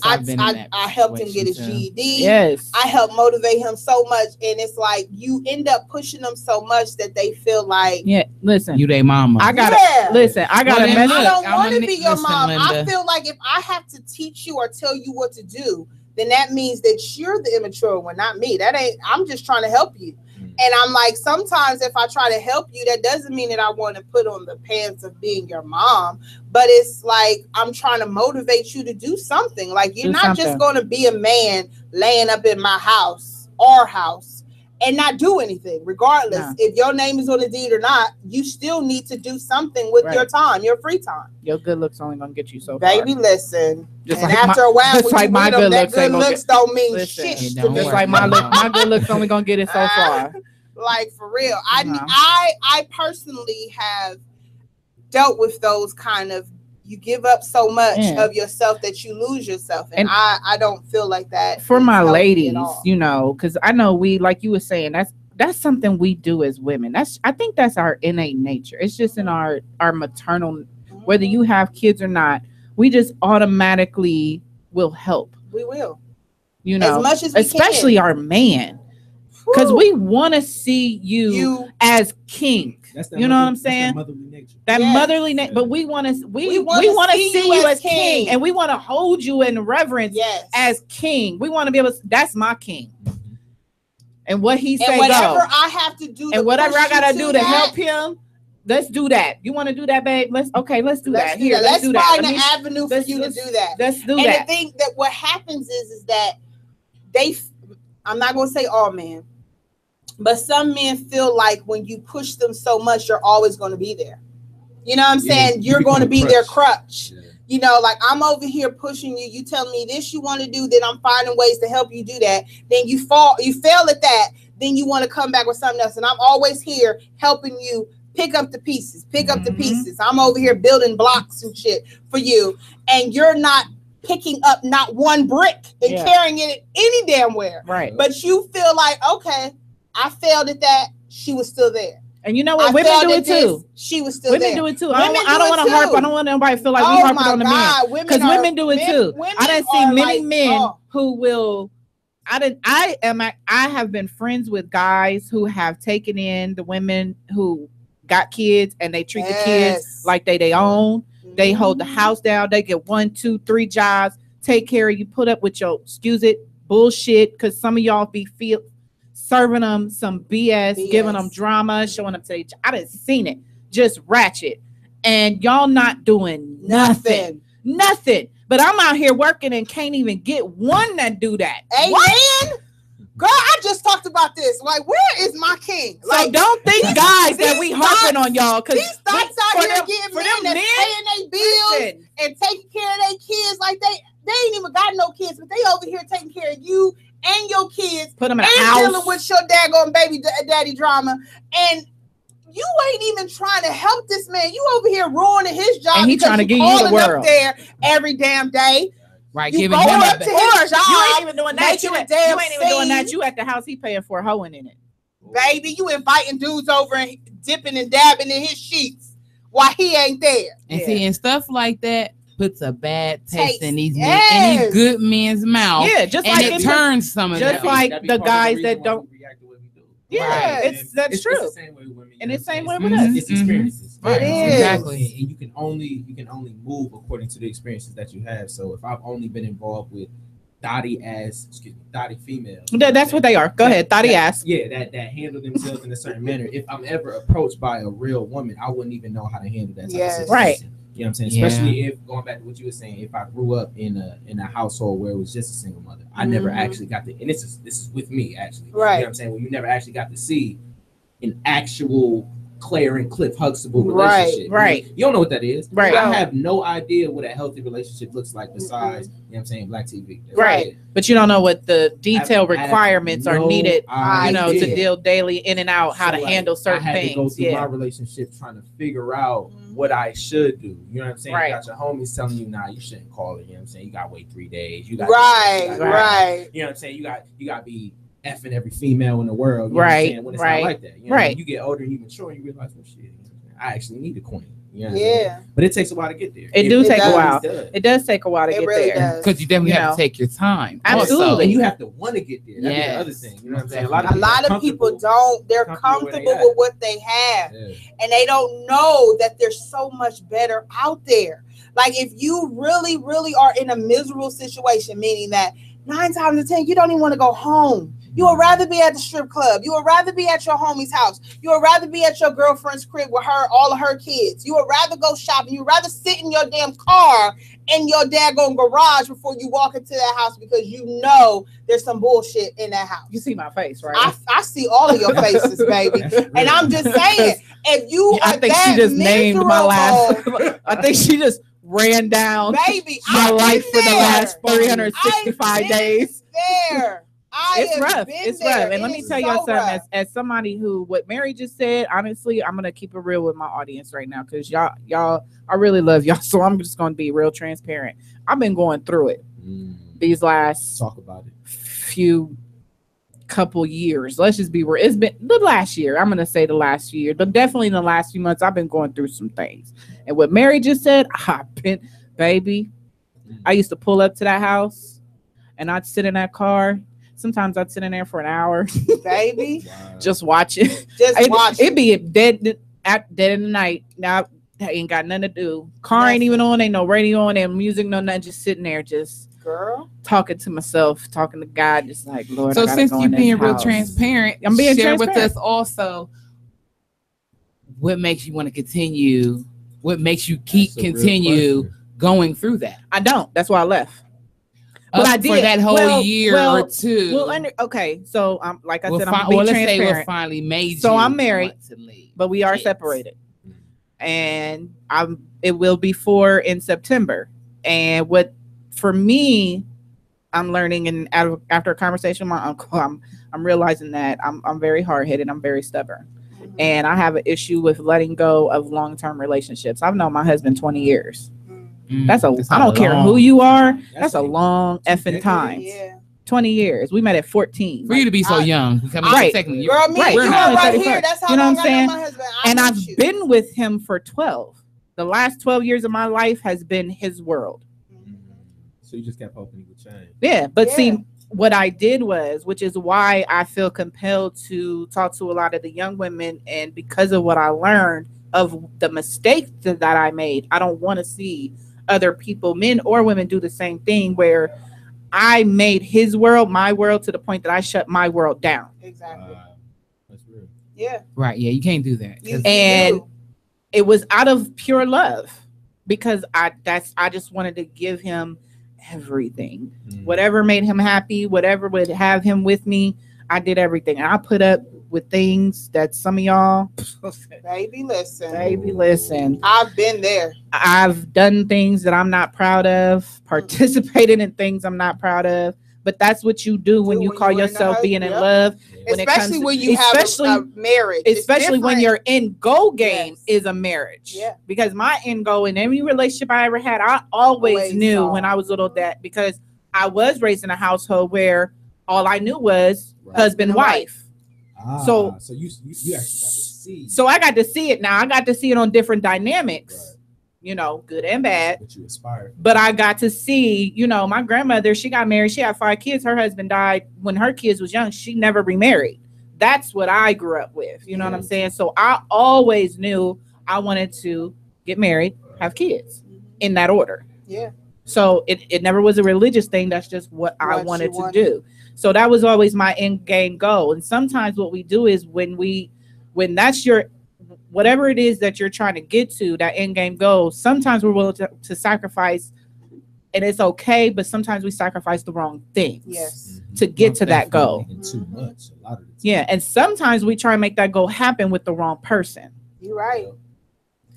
helped him get his GED. Yes. I helped motivate him so much. And it's like, you end up pushing them so much that they feel like, listen, you they mama. I gotta I don't want to be your mom. Linda. I feel like if I have to teach you or tell you what to do, then that means that you're the immature one, not me. I'm just trying to help you. And I'm like, sometimes if I try to help you, that doesn't mean that I want to put on the pants of being your mom, but it's like, I'm trying to motivate you to do something. Like, you're not just going to be a man laying up in my house, our house, and not do anything. Regardless, if your name is on the deed or not, you still need to do something with your time, your free time. Your good looks only going to get you so far. Baby, listen. Just and like after a while, just like my good looks don't mean shit. Just like my good looks only going to get it so far. Like, for real. I personally have dealt with those kind of, you give up so much of yourself that you lose yourself. And I don't feel like that. For my ladies, you know, because I know we, like you were saying, that's something we do as women. I think that's our innate nature. It's just in our maternal, whether you have kids or not, we just automatically will help. We will. You know, as much as we especially our man. Because we want to see you as king. You know what I'm saying? That motherly nature. But we want to see you as king, and we want to hold you in reverence as king. We want to be able to, that's my king. And what he say, whatever I have to do, and whatever I gotta do to help him, let's do that. You want to do that, babe? Let's do that. Here, let's do that. Let's find an avenue for you to do that. Let's do that. And the thing that what happens is that I'm not gonna say all men, but some men feel like when you push them so much, you're always going to be there. You know what I'm saying? You're going to be their crutch. Yeah. You know, like, I'm over here pushing you. You tell me this you want to do, then I'm finding ways to help you do that. Then you fail at that. Then you want to come back with something else. And I'm always here helping you pick up the pieces, I'm over here building blocks and shit for you. And you're not picking up not one brick and carrying it any damn where. Right. But you feel like, okay, I failed at that. She was still there. And you know what? Women do it too. She was still there. Women do it too. I don't want to harp. I don't want anybody to feel like we harping on the men. Because women do it too. I done seen many men who will. I have been friends with guys who have taken in the women who got kids and they treat the kids like they own. They hold the house down. They get 1, 2, 3 jobs. Take care of you. Put up with your bullshit. Because some of y'all be serving them some BS, giving them drama, showing them to each. I done seen it, just ratchet, and y'all not doing nothing. But I'm out here working and can't even get one that do that. Amen. Girl, I just talked about this. Like, where is my king? Like, don't think guys that we harping on y'all, because these thoughts out here getting men that's paying their bills, and taking care of their kids like they ain't even got no kids, but they over here taking care of you and your kids. Put them in and a house. dealing with your daggone baby daddy drama. And you ain't even trying to help this man. You over here ruining his job. And he trying to give you the world. Up there every damn day. Right, You giving go him up to his job. You ain't even doing that. making You a ain't damn even doing that. scene. You at the house, he paying for a hoeing in it. Baby, you inviting dudes over and dipping and dabbing in his sheets while he ain't there. And Yeah. see, and stuff like that puts a bad taste in these men, Yes. any good men's mouth. Yeah, just and like it it's turns some of just them. like That'd be the part of guys reason that why don't. we react the way we do. Yeah, Right. that's true. It's the same way with women. And it's the same what way I'm with saying? us. It's experiences. Right, It is. exactly. And you can only move according to the experiences that you have. So if I've only been involved with thotty females. That's what they are. Go ahead, thotty ass. Yeah, that handle themselves in a certain manner. If I'm ever approached by a real woman, I wouldn't even know how to handle that type Yes. of situation. Right. You know what I'm saying? Yeah. Especially if going back to what you were saying, if I grew up in a household where it was just a single mother, I never actually got to, and this is with me actually. Right. You know what I'm saying? Well, you never actually got to see an actual Claire and Cliff Huxtable Right, relationship. right. You don't know what that is. Right. I have no idea what a healthy relationship looks like besides, you know what I'm saying, Black TV. That's Right. it. But you don't know what the detailed I have requirements are no needed, idea. to deal daily in and out, how So, to like, handle certain I had to go things. through my Yeah. relationship trying to figure out what I should do. You know what I'm saying? Right. You got your homies telling you, nah, you shouldn't call it. You know what I'm saying? You got to wait 3 days. You got Right. You know what I'm saying? You got to be effing every female in the world. You know what I'm Right, saying? When it's right, not like that. You know, right. when you get older and you mature, you realize, well, shit, you know what I'm saying? I actually need a queen. You know what I'm Yeah. saying? But it takes a while to get there. It do take a does. while. Does. It does take a while to It get really there. does. Because you definitely You have know. to take your time. Absolutely. Also. And you have to want to get there. That's the Yes. other thing. You know what I'm saying? A lot of people don't. They're comfortable where they with at. what they have. Yeah. And they don't know that there's so much better out there. Like if you really, really are in a miserable situation, meaning that 9 times out of 10, you don't even want to go home. You would rather be at the strip club. You would rather be at your homie's house. You would rather be at your girlfriend's crib with her, all of her kids. You would rather go shopping. You would rather sit in your damn car in your daggone garage before you walk into that house because you know there's some bullshit in that house. You see my face, right? I see all of your faces, baby. And I'm just saying, if you I are think that she just named my miserable, last. I think she just ran down baby, my I've life been for the there. last 365 I've been days. There. It's rough. It's rough. And let me tell y'all something. rough. As somebody who, what Mary just said, honestly, I'm gonna keep it real with my audience right now because y'all, I really love y'all. So I'm just gonna be real transparent. I've been going through it these last Talk about it. few couple years. Let's just be real. It's been the last year. I'm gonna say the last year, but definitely in the last few months, I've been going through some things. And what Mary just said, I've been, baby. I used to pull up to that house, and I'd sit in that car. Sometimes I'd sit in there for an hour, Baby, Wow. just watch it. just watch It'd be dead in the night. Now I ain't got nothing to do. Car ain't even on. Ain't no radio on. Ain't music, no nothing. Just sitting there, just girl. talking to myself, talking to God, just like Lord. So I gotta since go you're in this being real house. transparent, I'm being share with transparent. us also what makes you want to continue, what makes you That's a real continue question. going through that. I don't. That's why I left. But I for did. that whole Well, year well, or two. Well, okay. So like I Well, said, I'm being let's say transparent. what finally made So you I'm married, want to leave. but we are Yes. separated, and it will be 4 in September. And what for me, I'm learning, and after a conversation with my uncle, I'm realizing that I'm very hard headed. I'm very stubborn, and I have an issue with letting go of long-term relationships. I've known my husband 20 years. That's I don't care who you are. That's a long effing time. Yeah. 20 years. We met at 14. For you to be so young, coming Right. second year. Girl, me, Right. you We're are not right 31st. here. That's how You know long what I'm I saying? know my husband. And met I've you. been with him for 12. The last 12 years of my life has been his world. So you just kept hoping he would change. Yeah. But Yeah. see, what I did was, which is why I feel compelled to talk to a lot of the young women, and because of what I learned of the mistakes that I made, I don't want to see other people, men or women, do the same thing where I made his world my world to the point that I shut my world down. Exactly. That's real. Yeah. Right. Yeah, you can't do that. 'Cause You And do. it was out of pure love, because I just wanted to give him everything. Whatever made him happy, whatever would have him with me, I did everything. And I put up with things that some of y'all, Baby, listen. baby, listen. I've been there. I've done things that I'm not proud of, participated in things I'm not proud of. But that's what you do when you call you're in a yourself being in yep. love. When Especially when you especially, have a marriage. It's especially when different. your end goal game Yes. is a marriage. Yeah. Because my end goal in every relationship I ever had, I always knew saw. when I was little that because I was raised in a household where all I knew was husband, and wife. So you actually got to see. So I got to see it now. I got to see it on different dynamics. You know, good and bad. But you aspire. But I got to see, you know, my grandmother, she got married. She had 5 kids. Her husband died when her kids was young. She never remarried. That's what I grew up with. You know what I'm saying? So I always knew I wanted to get married, have kids in that order. Yeah. So it never was a religious thing. That's just what I wanted to do. So that was always my end game goal. And sometimes what we do is when that's your whatever it is that you're trying to get to, that end game goal, sometimes we're willing to sacrifice, and it's okay, but sometimes we sacrifice the wrong things to get to that goal. Too much, a lot of the time. Yeah, and sometimes we try and make that goal happen with the wrong person. You're right.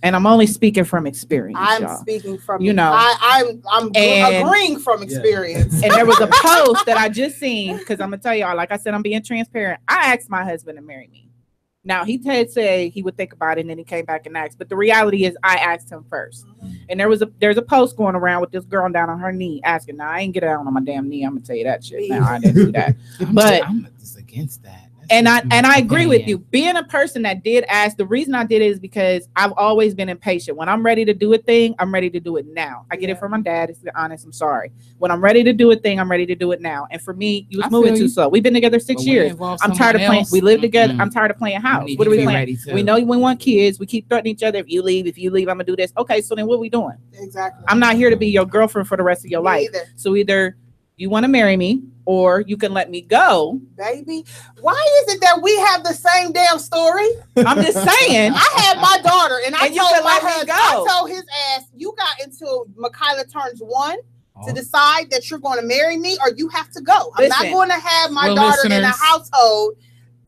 And I'm only speaking from experience. I'm speaking from, you know, I'm agreeing from experience. And there was a post that I just seen, because I'm gonna tell y'all, like I said, I'm being transparent. I asked my husband to marry me. Now he did say he would think about it, and then he came back and asked. But the reality is, I asked him first. And there's a post going around with this girl down on her knee asking. Now I ain't get down on my damn knee. I'm gonna tell you that shit. Now I didn't do that, but I'm just against that. And I agree with you. Being a person that did ask, the reason I did it is because I've always been impatient. When I'm ready to do a thing, I'm ready to do it now. I get it from my dad. It's honest. I'm sorry. When I'm ready to do a thing, I'm ready to do it now. And for me, you was moving too slow. We've been together 6 years. I'm tired of playing. We live together. I'm tired of playing house. What are we playing? We know we want kids. We keep threatening each other. If you leave, I'm gonna do this. Okay, so then what are we doing? Exactly. I'm not here to be your girlfriend for the rest of your life. Either. So either you want to marry me, or you can let me go. Baby, why is it that we have the same damn story? I'm just saying. I had my daughter, and I told my husband, I go. told his ass, you got until Michaela turns 1 to decide that you're going to marry me, or you have to go. I'm not going to have my daughter in a household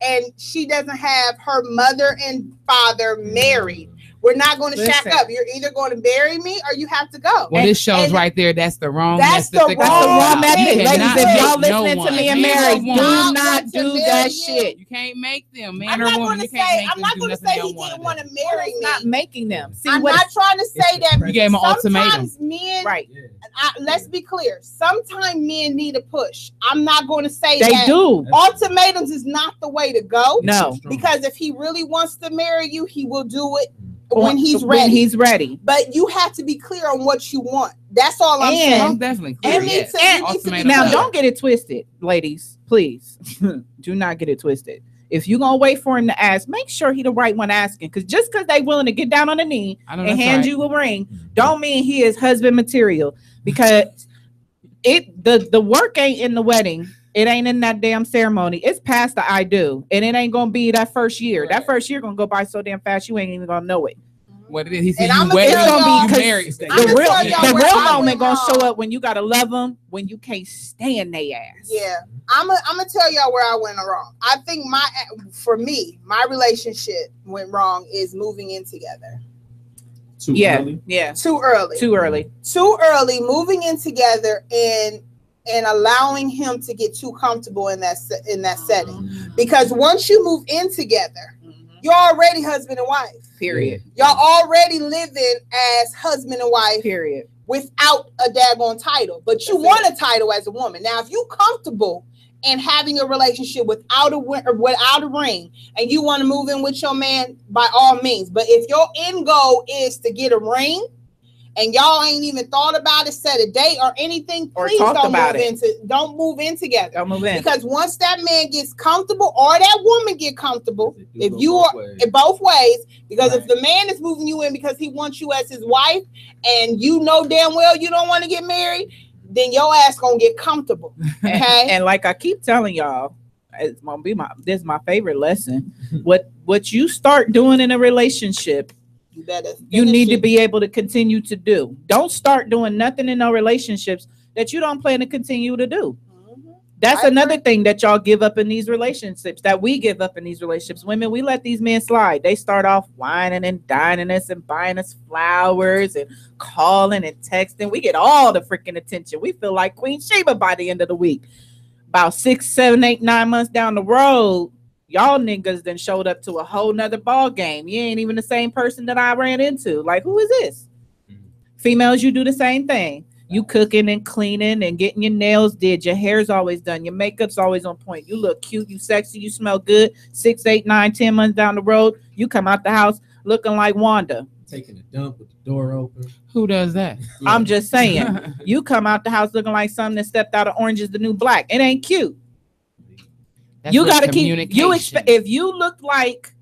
and she doesn't have her mother and father married. We're not going to shack up. You're either going to marry me or you have to go. Well, this shows right there. That's the wrong method. That's the wrong method. Ladies, if y'all listening to me and Mary, do not do that shit. You can't make them, man I'm or not woman. going You to can't say. make I'm not going to say he didn't want to marry me. Not making them. See, I'm not trying to say that. You gave him an ultimatum. Sometimes men, right? Let's be clear. Sometimes men need a push. I'm not going to say they that. do. Ultimatums is not the way to go. No, because if he really wants to marry you, he will do it when he's ready. When he's ready. But you have to be clear on what you want. That's all I'm saying. Definitely. Now, don't get it twisted, ladies. Please, do not get it twisted. If you're gonna wait for him to ask, make sure he the right one asking. Because just because they willing to get down on the knee and hand you a ring, don't mean he is husband material. Because the work ain't in the wedding. It ain't in that damn ceremony. It's past the I do. And it ain't gonna be that first year. That first year gonna go by so damn fast you ain't even gonna know it. What it is, he said And you wed, you married. The real moment gonna show up when you gotta love them, when you can't stand their ass. Yeah, I'm gonna tell y'all where I went wrong. I think for me, my relationship went wrong is moving in together. Too early. Too early moving in together and allowing him to get too comfortable in that setting. Because once you move in together, you're already husband and wife. Period. Y'all already living as husband and wife. Period. Without a daggone title. But you want a title as a woman. Now, if you comfortable in having a relationship without a ring and you want to move in with your man, by all means. But if your end goal is to get a ring, and y'all ain't even thought about it, set a date or anything, or please don't move in together. Don't move in. Because once that man gets comfortable or that woman get comfortable, if you are both ways, because if the man is moving you in because he wants you as his wife and you know damn well you don't want to get married, then your ass gonna get comfortable. Okay. and like I keep telling y'all, it's gonna be this is my favorite lesson. What you start doing in a relationship, you need to be able to continue to do. Don't start doing nothing in no relationships that you don't plan to continue to do. That's another thing that y'all give up in these relationships, that we give up in these relationships. Women, we let these men slide. They start off whining and dining us and buying us flowers and calling and texting. We get all the freaking attention. We feel like Queen Sheba by the end of the week. About 6, 7, 8, 9 months down the road, y'all niggas then showed up to a whole nother ball game. You ain't even the same person that I ran into. Like, who is this? Females, you do the same thing. You cooking and cleaning and getting your nails did. Your hair's always done. Your makeup's always on point. You look cute. You sexy. You smell good. 6, 8, 9, 10 months down the road, you come out the house looking like Wanda. Taking a dump with the door open. Who does that? I'm just saying. You come out the house looking like something that stepped out of Orange is the New Black. It ain't cute. That's You got to keep. communication. If you look like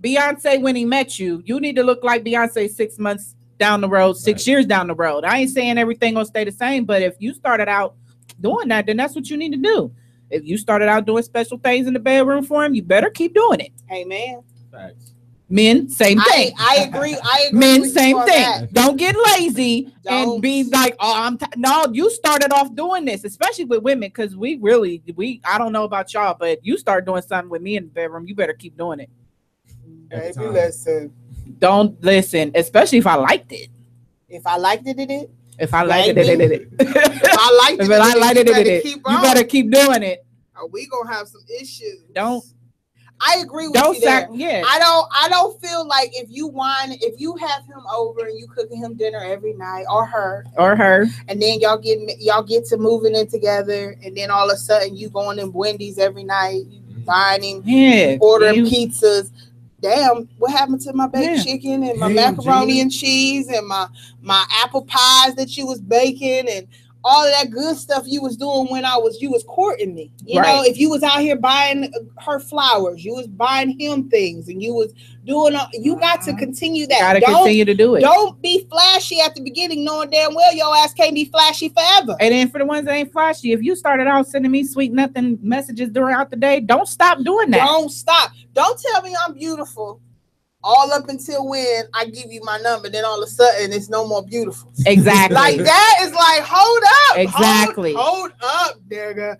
Beyonce when he met you, you need to look like Beyonce 6 months down the road, 6 years down the road. I ain't saying everything gonna stay the same, but if you started out doing that, then that's what you need to do. If you started out doing special things in the bedroom for him, you better keep doing it. Amen. Facts. Men, same thing. I agree. I agree. Men, with same you on thing. that. Don't get lazy and Don't. be like, oh, no, you started off doing this, especially with women, because I don't know about y'all, but you start doing something with me in the bedroom, you better keep doing it. Baby, listen. Don't listen, especially if I liked it. If I liked it, If I liked it, if I liked it, if I liked it, you better keep doing it. Or we gonna have some issues. I agree with you there. I don't feel like if you have him over and you cooking him dinner every night, or her, and then y'all get to moving in together, and then all of a sudden you going in Wendy's every night, you buying him, ordering pizzas. Damn, what happened to my baked chicken and my macaroni and cheese and my apple pies that you was baking and all of that good stuff you was doing when you was courting me? You know, if you was out here buying her flowers, you was buying him things, and you was doing. You got to continue that. Continue to do it. Don't be flashy at the beginning, knowing damn well your ass can't be flashy forever. And then for the ones that ain't flashy, if you started out sending me sweet nothing messages throughout the day, don't stop doing that. Don't stop. Don't tell me I'm beautiful all up until when I give you my number. Then all of a sudden it's no more beautiful. Exactly. Like that is like, hold up. Exactly. Hold up, nigga.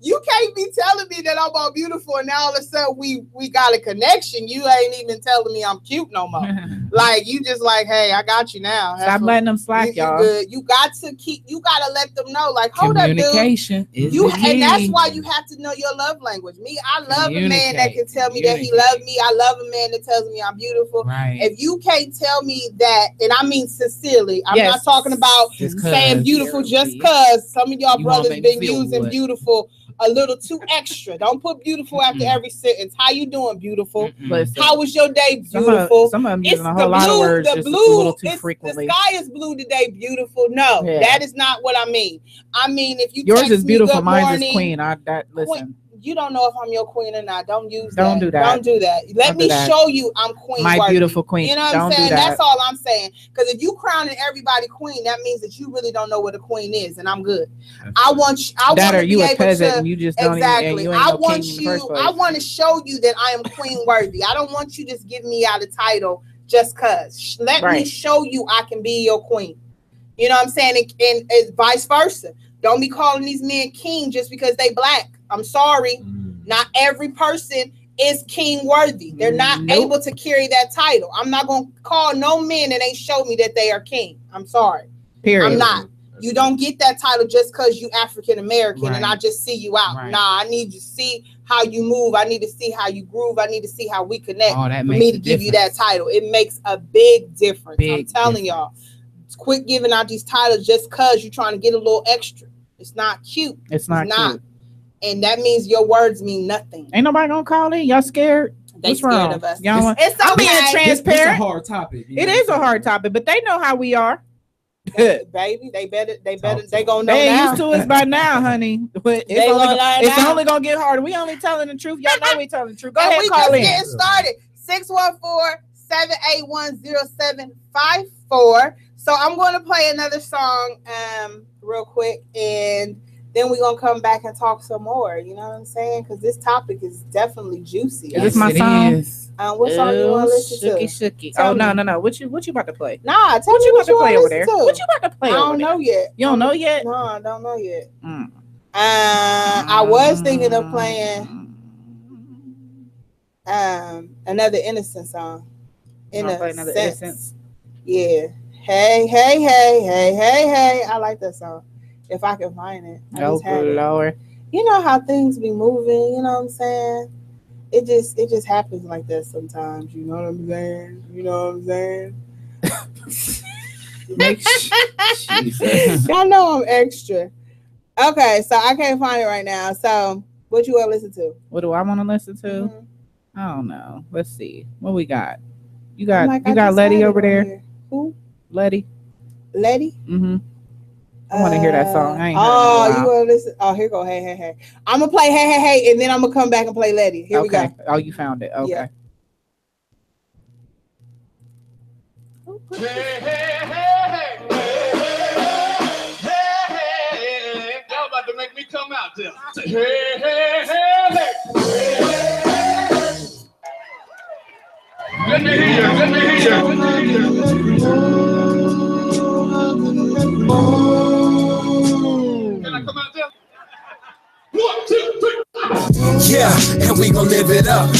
You can't be telling me that I'm all beautiful and now all of a sudden we got a connection. You ain't even telling me I'm cute no more. Like, you just like, hey, I got you now. Stop letting them slack, y'all. You got to let them know, like, hold up, dude. Communication is the key. And that's why you have to know your love language. Me, I love a man that can tell me that he loves me. I love a man that tells me I'm beautiful. Right. If you can't tell me that, and I mean sincerely, I'm not talking about saying beautiful just because some of y'all brothers been using beautiful a little too extra. Don't put beautiful after every sentence. How you doing, beautiful? How was your day, beautiful? Some of them using a whole lot of words just a little too frequently. The sky is blue today, beautiful. No, that is not what I mean. I mean, if you yours is beautiful, mine is queen. Listen. You don't know if I'm your queen or not. Don't do that. Don't do that. Let me show you I'm queen. My beautiful queen. You know what I'm saying? That's all I'm saying. Because if you crowning everybody queen, that means that you really don't know what a queen is, and I'm good. I want to be able to. And you just don't exactly. Even, I want to show you that I am queen worthy. I don't want you just giving me out a title just cause. Let me show you I can be your queen. You know what I'm saying? And vice versa. Don't be calling these men king just because they black. I'm sorry. Not every person is king worthy. They're not able to carry that title. I'm not going to call no men that ain't show me that they are king. I'm sorry. Period. I'm not. You don't get that title just because you African American and I just see you out. Nah, I need to see how you move. I need to see how you groove. I need to see how we connect for me to give you that title. It makes a big difference. I'm telling y'all. Quit giving out these titles just because you're trying to get a little extra. It's not cute. It's not cute. And that means your words mean nothing. Ain't nobody gonna call in. Y'all scared? They scared of us. I'm being transparent. It's a hard topic. It is a hard topic, but they know how we are. Baby, they gonna know. They ain't used to us by now, honey. But it's only gonna get harder. We only telling the truth. Y'all know we telling the truth. Go ahead, call in. Getting started. 614-781-0754. So I'm going to play another song real quick, and then we're going to come back and talk some more. You know what I'm saying? Because this topic is definitely juicy. Is this my song? What song you want to listen to? Shooky. Oh, no. What you about to play? Nah, what you about to play over there? What you about to play over there? I don't know yet. You don't know yet? No, I don't know yet. I was thinking of playing another Innocent song. Innocence. Yeah. Hey, hey, hey, hey, hey, hey. I like that song. If I can find it. Oh, Lord. You know how things be moving, you know what I'm saying? It just happens like that sometimes, you know what I'm saying? You know what I'm saying? Y'all know I'm extra. Okay, so I can't find it right now. So what you want to listen to? What do I want to listen to? Mm-hmm. I don't know. Let's see. What we got? You got Letty over there? Here. Who? Letty? Mm-hmm. I want to hear that song. I ain't you want to listen? Oh, here go. Hey, hey, hey. I'm going to play Hey, Hey, Hey, and then I'm going to come back and play Letty. Here we go. Oh, you found it. Okay. Yeah. Hey, hey, hey, hey, hey, hey, y'all about to make me come out there. Hey, hey, hey, hey. Let me hear you. Let me hear you. Can I come out there? 1, 2, 3. Yeah, and we gon' live it up.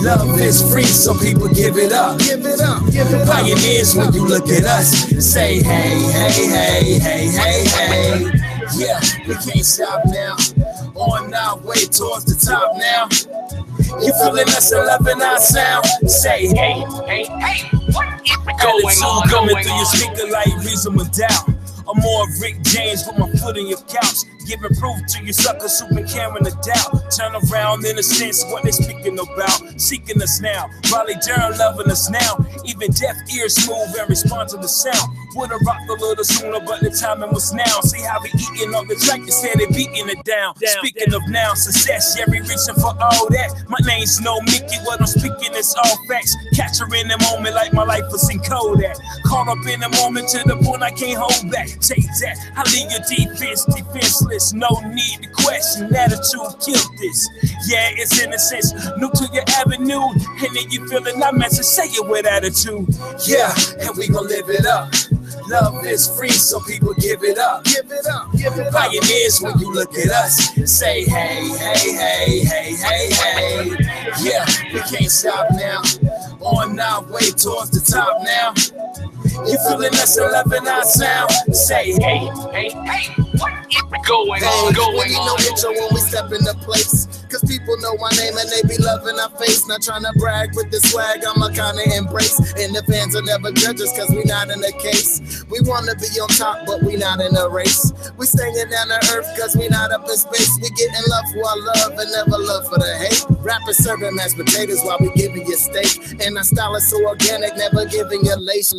Love is free, so people give it up. Give it up. Pioneers, when you look at us, say hey, hey, hey, hey, hey, hey. Yeah, we can't stop now. On our way towards the top now. You feeling us and loving our sound? Say hey, hey, hey. Attitude coming through your speaker like reasonable doubt. I'm more Rick James with my foot in your couch. Giving proof to you suckers who've been carrying the doubt. Turn around in a sense what they speaking about. Seeking us now. Raleigh Durham loving us now. Even deaf ears smooth and respond to the sound. Would've rocked a little sooner, but the timing was now. See how we eating on the track instead of beating it down. Speaking of now, success, yeah, we reaching for all that. My name's no Mickey, what I'm speaking is all facts. Catch her in the moment like my life was in Kodak. Caught up in the moment to the point I can't hold back. Take that, I leave your defenseless. No need to question, attitude killed this. Yeah, it's innocence, new to your avenue. And then you feeling that message, say it with attitude. Yeah, and we gon' live it up. Love is free, so people give it up. Give it up. Pioneers, when you look at us, say hey, hey, hey, hey, hey, hey. Yeah, we can't stop now. On our way towards the top now. You feeling us and loving our sound? Say hey, hey, hey. What going on? Going on? No intro when we step into place. Cause people know my name and they be loving our face. Not trying to brag with the swag, I'ma kinda embrace. And the fans will never judge us cause we not in a case. We wanna be on top, but we not in a race. We staying down to earth cause we not up in space. We getting love for our love and never love for the hate. Rappers serving mashed potatoes while we giving you steak. And our style is so organic, never giving you lace.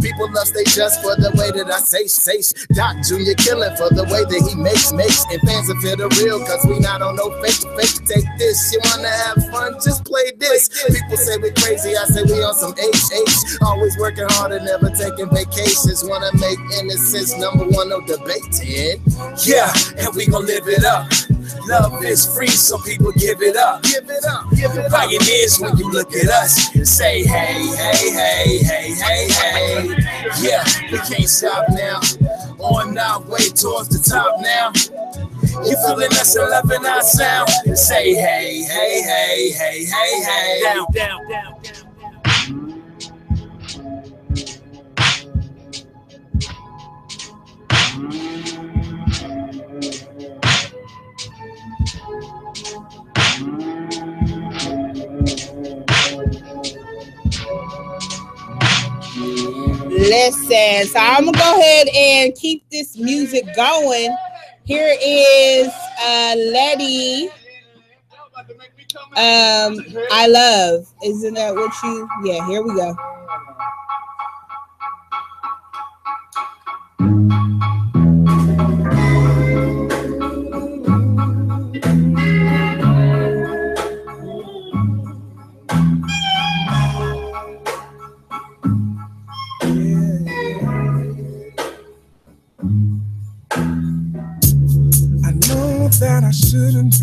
People love stay just for the way that I say. Doc Jr. killing for the way that he makes. And fans will feel the real cause we not on no fake. Take this, you wanna have fun, just play this. People say we crazy, I say we on some H. Always working hard and never taking vacations. Wanna make innocence number one, no debating. Yeah, and we gon' live it up. Love is free, so people give it up. Give it up. Pioneers, when you look at us, say hey, hey, hey, hey, hey, hey. Yeah, we can't stop now. On our way towards the top now. You feeling us and loving our sound? Say hey, hey, hey, hey, hey, hey. Down. Listen, so I'm gonna go ahead and keep this music going. Here is Letty. I love. Isn't that what you? Yeah, here we go. That I shouldn't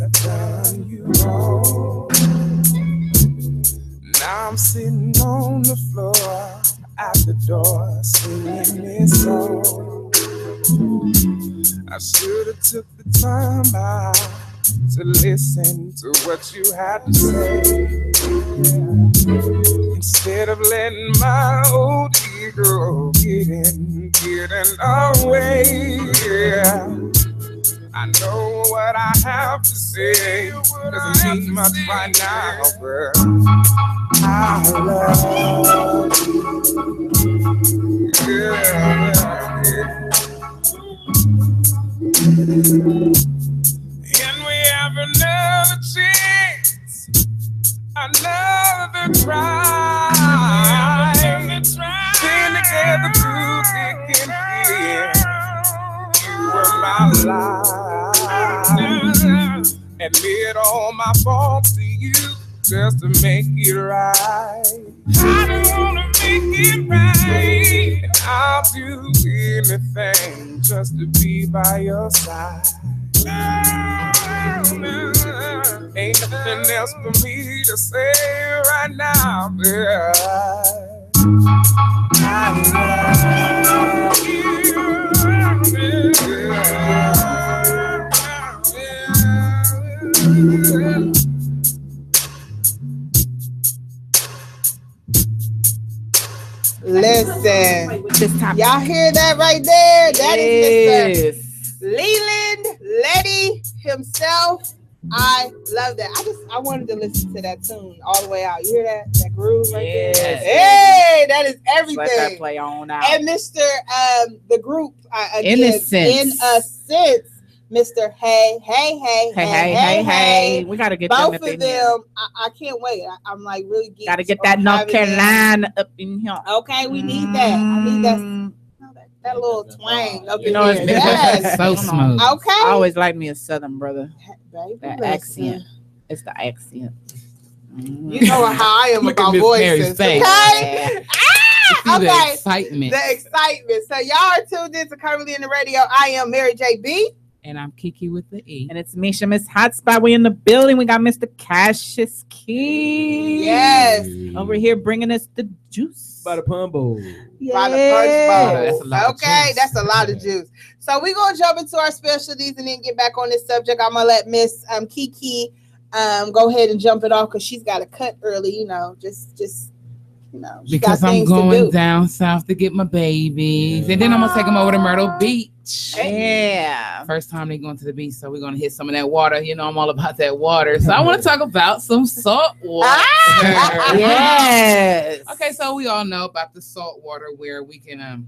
have done you wrong. Now I'm sitting on the floor at the door singing this song. I should have took the time out to listen to what you had to say. Instead of letting my old ego get in our way. Yeah. I know what I have to say doesn't mean much right now, but I love you. Yeah. And we have another chance, another try. Been together through thick and thin. You were my life. Admit all my faults to you just to make it right. I don't wanna make it right. And I'll do anything just to be by your side. Ain't nothing else for me to say right now, but I love you. Listen, y'all hear that right there? That is Mr. Leland Letty himself. I love that. I wanted to listen to that tune all the way out. You hear that? That groove right there? Hey, that is everything. Let that play on out. And Mr. The group again, Innocence. Mr. Hey. We gotta get both them of them. I can't wait. I'm like really geeked. Gotta get that North Carolina up in here. Okay, we need that. I need that little twang up in know, here. Yes. So smooth. Okay. I always like me a Southern brother. Baby, That listen. accent. It's the accent. You know how I am Look at about Miss Mary's voices. face. Okay. See the Okay. excitement. The excitement. So y'all are tuned in to Curvilinear Radio. I am Mary J. B. And I'm Kiki with the E. And it's Misha, Miss Hotspot. We in the building. We got Mr. Cassius Key. Yes. Over here bringing us the juice. By the pumbo. By the punch bowl. That's a lot of Okay, juice. that's a lot of juice. So we're gonna jump into our specialties and then get back on this subject. I'm gonna let Miss Kiki go ahead and jump it off because she's got to cut early. You know, just you know, she Because got I'm things to going do. down south to get my babies. And then I'm going to take them over to Myrtle Beach. Yeah. First time they going to the beach, so we're going to hit some of that water. You know, I'm all about that water. So I want to talk about some salt water. Yes. Okay, so we all know about the salt water where we can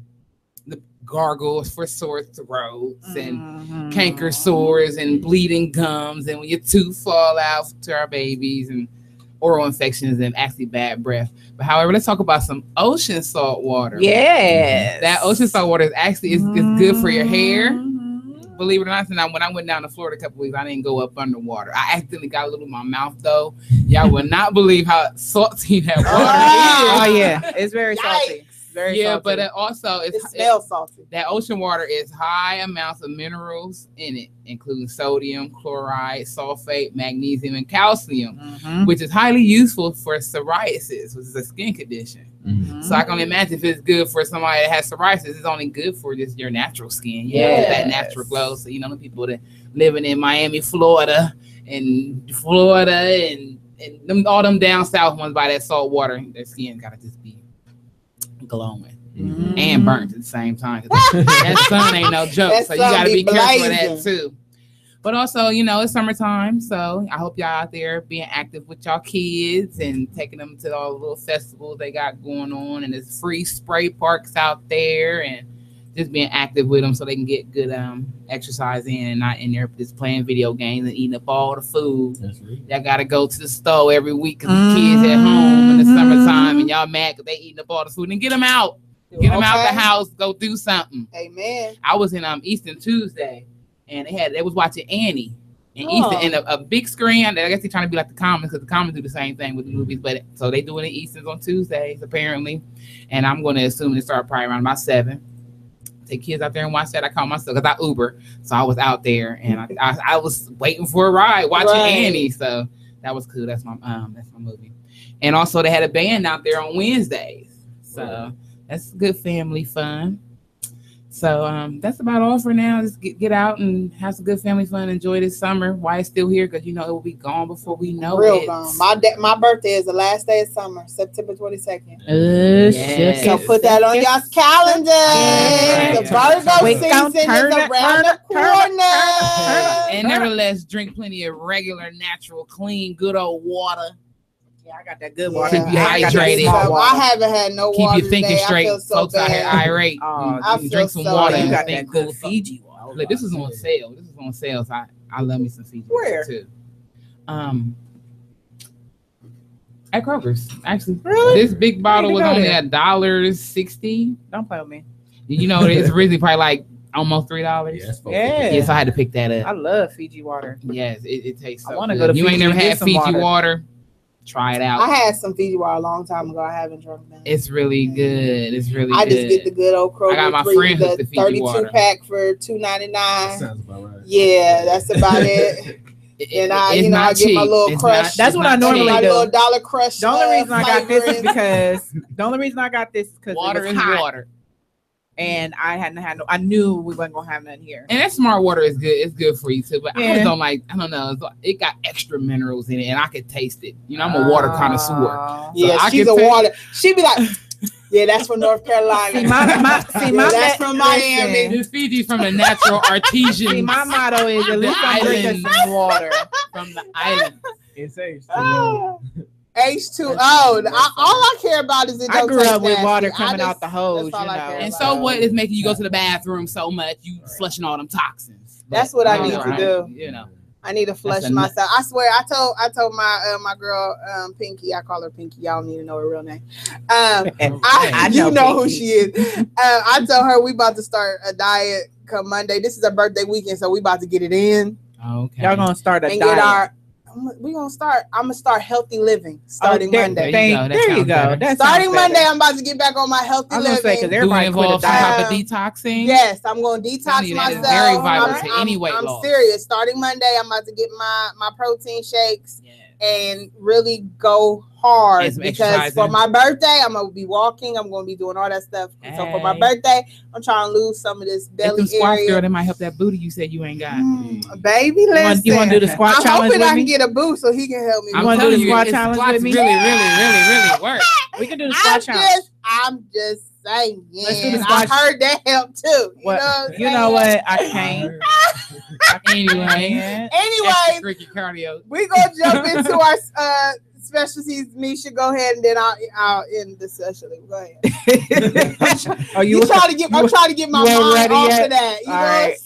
the gargles for sore throats and canker sores and bleeding gums and when your tooth fall out to our babies and oral infections and actually bad breath. But however, let's talk about some ocean salt water. Yes. That ocean salt water is actually is good for your hair. Believe it or not, when I went down to Florida a couple weeks, I didn't go up underwater. I accidentally got a little in my mouth though. Y'all will not believe how salty that water Oh is. yeah, it's very salty. Very salty. But also It smells salty. that ocean water is high amounts of minerals in it, including sodium, chloride, sulfate, magnesium, and calcium, which is highly useful for psoriasis, which is a skin condition. So I can imagine if it's good for somebody that has psoriasis, it's only good for just your natural skin. You know, that natural glow. So, you know, the people that living in Miami, Florida, and them, all them down south ones by that salt water, their skin gotta just be glowing and burnt at the same time. That sun ain't no joke. That So you sun gotta be be careful of blazing. that too. But also, you know, it's summertime, so I hope y'all out there being active with y'all kids and taking them to all the little festivals they got going on, and there's free spray parks out there, and just being active with them so they can get good exercise in and not in there just playing video games and eating up all the food. That's right. Y'all gotta go to the store every week because the kids at home in the summertime and y'all mad because they eating up all the food. And get them out. Get them out the house. Go do something. Amen. I was in Eastern Tuesday and they was watching Annie and Eastern and a big screen. I guess they're trying to be like the Commons because the Commons do the same thing with the movies. But so they do it in Easterns on Tuesdays apparently. And I'm going to assume it start probably around about 7. Take kids out there and watch that. I call myself because I Uber, so I was out there and I was waiting for a ride watching Annie. So that was cool. That's my movie. And also they had a band out there on Wednesdays, so that's good family fun. So that's about all for now. Just get out and have some good family fun. Enjoy this summer. Why it's still here? Because you know it will be gone before we know Real it. gone. My birthday is the last day of summer, September 22nd. Yes. So put that on y'all's calendar. Yes. The Virgo Wait, season is around the corner. And nevertheless, drink plenty of regular, natural, clean, good old water. Yeah, I got that good water. Keep you I got that hydrated. small So water. I haven't had no Keep water you thinking today. straight. I feel so Folks out here bad. irate. Oh, I You feel drink some so water. bad. And You got think that good cool. Fiji water. Look, this is on sale. This is on sale. So I love me some Fiji Where? water too. At Kroger's, actually. Really? This big bottle was go only there. $1.60. Don't play with me. You know, it's originally probably like almost $3. Yeah, that's Yeah. Yeah, so I had to pick that I up. love Fiji water. Yes, it tastes so I wanna good. go to You ain't Fiji never and get had some Fiji water. water? Try it out. I had some Fiji water a long time ago. I haven't drunk that. It's really good. It's really I good. just get the good old Kroger. I got my three, friend hooked the to Fiji 32 water. pack for That $2.99. sounds about right. Yeah, that's about it. And I, It's you know, I not get my cheap. little It's crush. not- That's it's what not I normally cheap. my do. little dollar crush. The only reason I got this is flavoring. because the only reason I got this is because Water it is was hot, water. and I hadn't had no. I knew we wasn't gonna have none here. And that smart water is good. It's good for you too. But I Yeah. just don't like, I don't know. It got extra minerals in it and I could taste it. You know, I'm a water connoisseur. Yeah, I she's can a take- water. She be like, yeah, that's from North Carolina. See, my Yeah, that's from Miami. This Fiji from the natural artesian See, my motto is at least I'm drinking Island. some water. from the island. It's age. Oh, H2O. All I care about is it I don't grew taste up with nasty. water I coming just- out the hose, you that's all I know. care And about. so what is making you go to the bathroom so much? You flushing all them toxins. That's what I But, need all to right, do. You know. I need to flush That's a myself. I swear, I told my girl Pinky. I call her Pinky. Y'all don't need to know her real name. I You know know who Pinky. she is. I told her we about to start a diet come Monday. This is her birthday weekend, so we about to get it in Okay. Y'all gonna start a and diet. get our. We gonna start. I'm gonna start healthy living starting there, Monday. There you go. That There you sounds go. better. That Starting sounds better. Monday, I'm about to get back on my healthy I was gonna say because living. Do it everybody quit a involve some diet. type of detoxing? Yes, I'm gonna detox Telling you, that is myself. very vital I'm, to I'm- any weight I'm loss. serious. Starting Monday, I'm about to get my protein shakes Yeah. and really go hard And some because exercising. for my birthday, I'm gonna be walking. I'm gonna be doing all that stuff. So for my Hey. birthday, I'm trying to lose some of this Get belly them squats, girl. area. That might help that booty you said you ain't got. Baby, You listen. want to do the squat I'm challenge hoping with I can me? get a boost so he can help me. I'm wanna do telling the you, squat it's challenge squats with me? really work. We can do the squat challenge. I'm just saying. Let's do the I squat- heard that help too. You What? know You know what? I can't. Anyway, Anyway, extracurricular cardio. we gonna jump into our specialties. Misha, go ahead and then I'll end the session. Go ahead. Are I'm trying to get my you mind ain't ready off yet? of that. You All know right.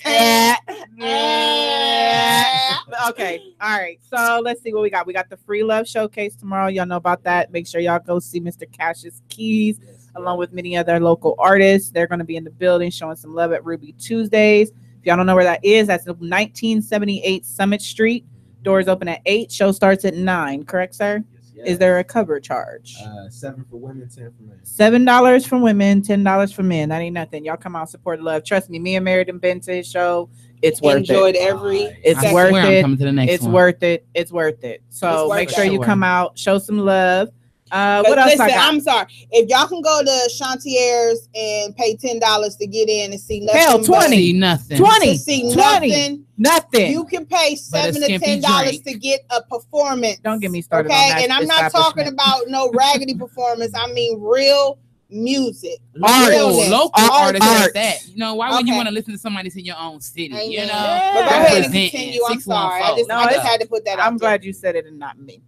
what I'm saying? Okay. All right. So let's see what we got. We got the Free Love Showcase tomorrow. Y'all know about that. Make sure y'all go see Mr. Cash's Keys along with many other local artists. They're going to be in the building showing some love at Ruby Tuesdays. If y'all don't know where that is, that's 1978 Summit Street. Doors open at 8. Show starts at 9. Correct, sir? Is there a cover charge? 7 for women, 10 for men. $7 for women, $10 for men. That ain't nothing. Y'all come out, support love. Trust me, me and Merritt and been to his show. It's worth Enjoyed it. every. It's I worth swear I'm it. coming to the next It's one. worth it. It's worth it. So It's worth make sure it. you come out, show some love. What But else listen, I got? I'm sorry. If y'all can go to Shantier's and pay $10 to get in and see nothing, Hell, but- 20. See nothing. 20. to see 20. nothing, Nothing. you can pay $7 to skimpy $10 drink. to get a performance. Don't get me started on Okay, that and I'm not talking establishment. about no raggedy performance. I mean real music, Art. realness. Local Art. artists Art. like that. You know, why would you Okay. want to listen to somebody that's in your own city? Amen. You know, But go ahead and Representing continue. I'm 614. sorry. I just No, it's- had to put that out I'm there. glad you said it and not me.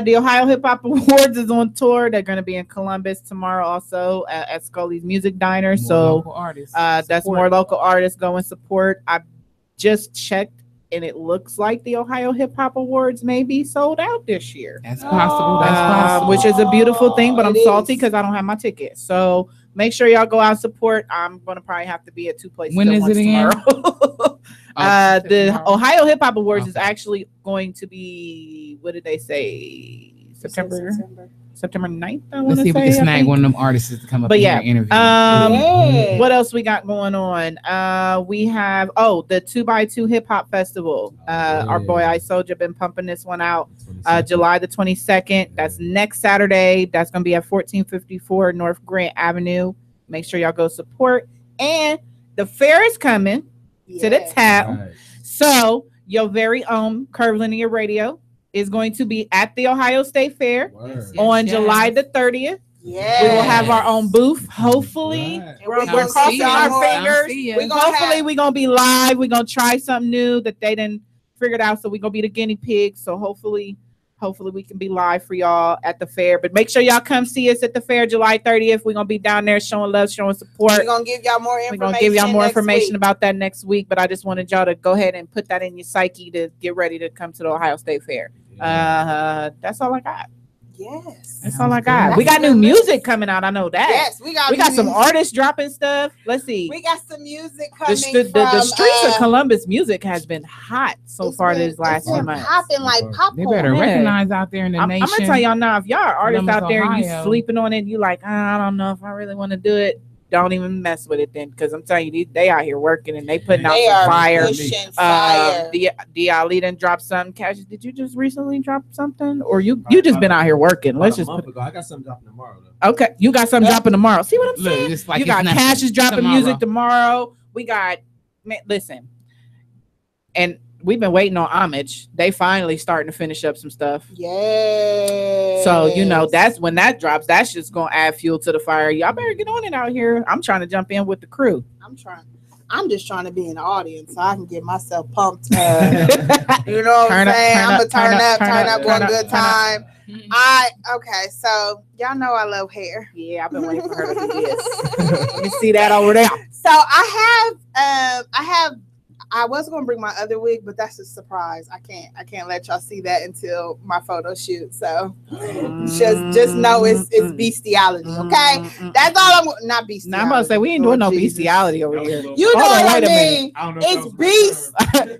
The Ohio Hip Hop Awards is on tour. They're going to be in Columbus tomorrow also at Scully's Music Diner. More So local artists. that's Support. more local artists go and support. I just checked and it looks like the Ohio Hip Hop Awards may be sold out this year. That's possible. That's possible. Which is a beautiful thing, but I'm It salty is. because I don't have my ticket. So make sure y'all go out and support. I'm going to probably have to be at 2 places When at is once it again? tomorrow. Oh, The tomorrow? Ohio Hip Hop Awards is Okay. actually going to be, what did they say? September 9th, I want Let's to see if we say. can I snag think. one of them artists to come up But in yeah, here and interview. Yeah. What else we got going on? We have the 2x2 Hip Hop Festival. Our boy I Soldier been pumping this one out. July the 22nd. That's next Saturday. That's gonna be at 1454 North Grant Avenue. Make sure y'all go support. And the fair is coming to the town. Right. So your very own Curvilinear Radio is going to be at the Ohio State Fair Word. on Yes. July the 30th. Yeah. We will have our own booth. Hopefully, Right. we're gonna crossing see our more. fingers. We gonna Hopefully, have- we're gonna be live. We're gonna try something new that they didn't figure it out. So we're gonna be the guinea pigs. So hopefully we can be live for y'all at the fair. But make sure y'all come see us at the fair July 30th. We're gonna be down there showing love, showing support. We're gonna give y'all more We're information. gonna give y'all more next information week. about that next week. But I just wanted y'all to go ahead and put that in your psyche to get ready to come to the Ohio State Fair. That's all I got. Yes. That's all I got. good. We got new music coming out. I know that. Yes, we got some music. artists dropping stuff. Let's see. We got some music The, coming the streets from, of Columbus music has been hot so it's far been- this last it's been 2 months. popping like They popcorn. They better Yeah. recognize out there in the I'm nation. gonna tell y'all now, if y'all are artists Columbus, out there and you Ohio. sleeping on it, you like, I don't know if I really want to do it. Don't even mess with it then, because I'm telling you, they out here working and they putting out They some are fire. pushing fire. D.Ali done dropped something. Cash, did you just recently drop something, or you just been out here working? Let's just put. Ago. I got something dropping tomorrow though. Okay, you got something dropping tomorrow. See what I'm Look, saying? it's like You it's got nothing. Cash is dropping Tomorrow. music tomorrow. We got, man, listen, and we've been waiting on Homage. They finally starting to finish up some stuff. Yeah. So, that's when that drops. That's just going to add fuel to the fire. Y'all better get on it out here. I'm trying to jump in with the crew. I'm just trying to be in the audience so I can get myself pumped. You know what I'm saying? I'm gonna turn up, one good time. Okay, so y'all know I love hair. Yeah, I've been waiting for her to do this. Let me see that over there. So I was gonna bring my other wig, but that's a surprise. I can't let y'all see that until my photo shoot. So just know it's bestiality, okay? That's all I'm not bestiality. Now I'm about to say we ain't doing no bestiality over here. You know Hold on, what I wait a mean? I don't know if that It's was beast.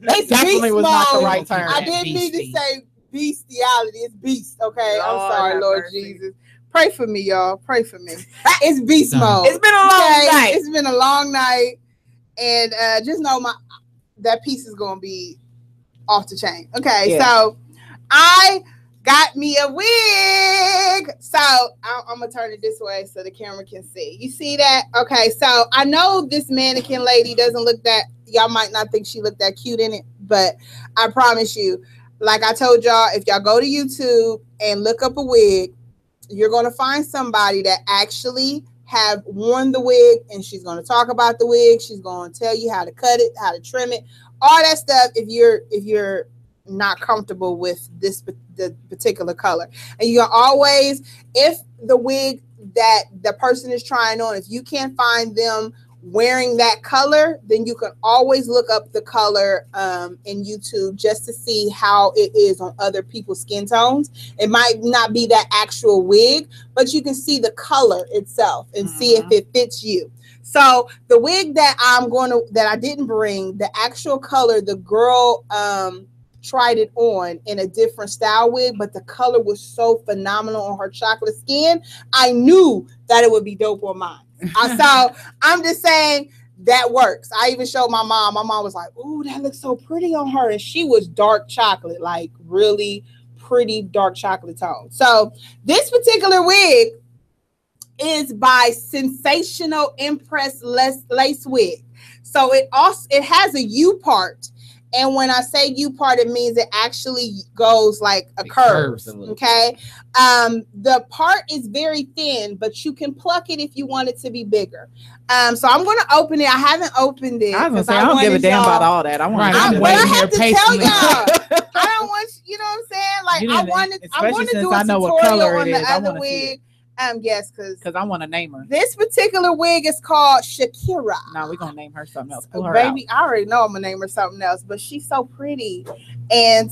That definitely was not the right term. I didn't mean to say bestiality. It's beast, okay? I'm Lord sorry, have Lord mercy. Jesus. Pray for me, y'all. Pray for me. It's beast mode. It's been a long Okay? night. It's been a long night. And just know that piece is gonna be off the chain. Okay, Yeah. so I got me a wig. So I'm gonna turn it this way so the camera can see. You see that? Okay, so I know this mannequin lady doesn't look that, y'all might not think she looked that cute in it, but I promise you, like I told y'all, if y'all go to YouTube and look up a wig, you're gonna find somebody that actually have worn the wig, and she's going to talk about the wig. She's going to tell you how to cut it, how to trim it, all that stuff. If you're not comfortable with the particular color, and you can always, if the wig that the person is trying on, if you can't find them wearing that color, then you can always look up the color in YouTube just to see how it is on other people's skin tones. It might not be that actual wig, but you can see the color itself and see if it fits you. So the wig that I didn't bring, the actual color, the girl tried it on in a different style wig, but the color was so phenomenal on her chocolate skin. I knew that it would be dope on mine. So I'm just saying that works. I even showed my mom. My mom was like, "Ooh, that looks so pretty on her," and she was dark chocolate, like really pretty dark chocolate tone. So this particular wig is by Sensational Impress Lace Wig. So it has a U part. And when I say U part, it means it actually goes like a curve. Okay. The part is very thin, but you can pluck it if you want it to be bigger. So I'm going to open it. I haven't opened it. I was gonna say I don't give a damn about all that. I want Right, I'm to But I waiting have to here tell patiently. y'all, I don't want, you know what I'm saying? Like, I want to especially do since a I know what tutorial color on it the is. I other want to see wig. Yes, because I want to name her. this particular wig is called Shakira. Now we're gonna name her something else. Pull her Baby, I already know I'm gonna name her something else, but she's so pretty. And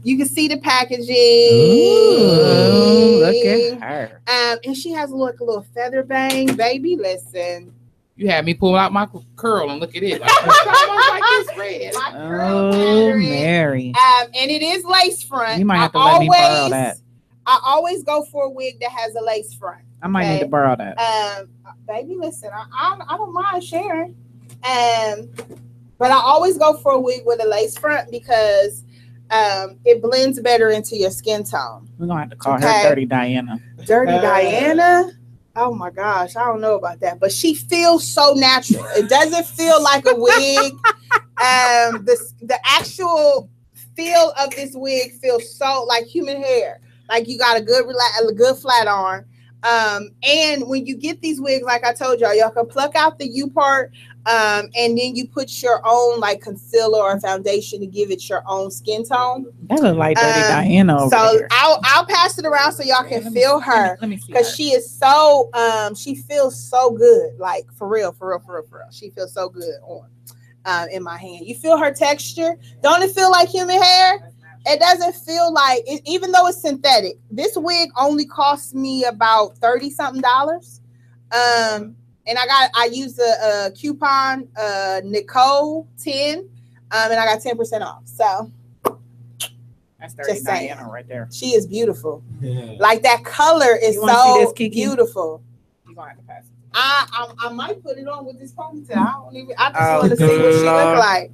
you can see the packaging. Ooh, look at her. And she has a little feather bang. Baby, listen. You had me pull out my curl and look at it. Like, it's red. My curl Oh, pattern. Mary. And it is lace front. You might have to let me borrow that. I always go for a wig that has a lace front. I might need to borrow that. Baby, listen, I don't mind sharing. But I always go for a wig with a lace front because it blends better into your skin tone. We're gonna have to call her Dirty Diana. Dirty Diana? Oh my gosh, I don't know about that, but she feels so natural. It doesn't feel like a wig. The actual feel of this wig feels so like human hair. Like you got a good flat on. And when you get these wigs, like I told y'all can pluck out the U part, and then you put your own like concealer or foundation to give it your own skin tone. That looks like Dirty Diana over So here. I'll pass it around so y'all can feel her, Let me see because her. she is so she feels so good, like for real. She feels so good on in my hand. You feel her texture? Don't it feel like human hair? It doesn't feel like it, even though it's synthetic. This wig only cost me about $30 something. And I used a coupon Nicole 10, and I got 10% off. So That's Dirty just saying. Diana right there. She is beautiful. Yeah. Like that color is You wanna see so this, Kiki? beautiful. You're gonna have to pass it. I might put it on with this ponytail. I just Oh, want to see what she Lord. look like.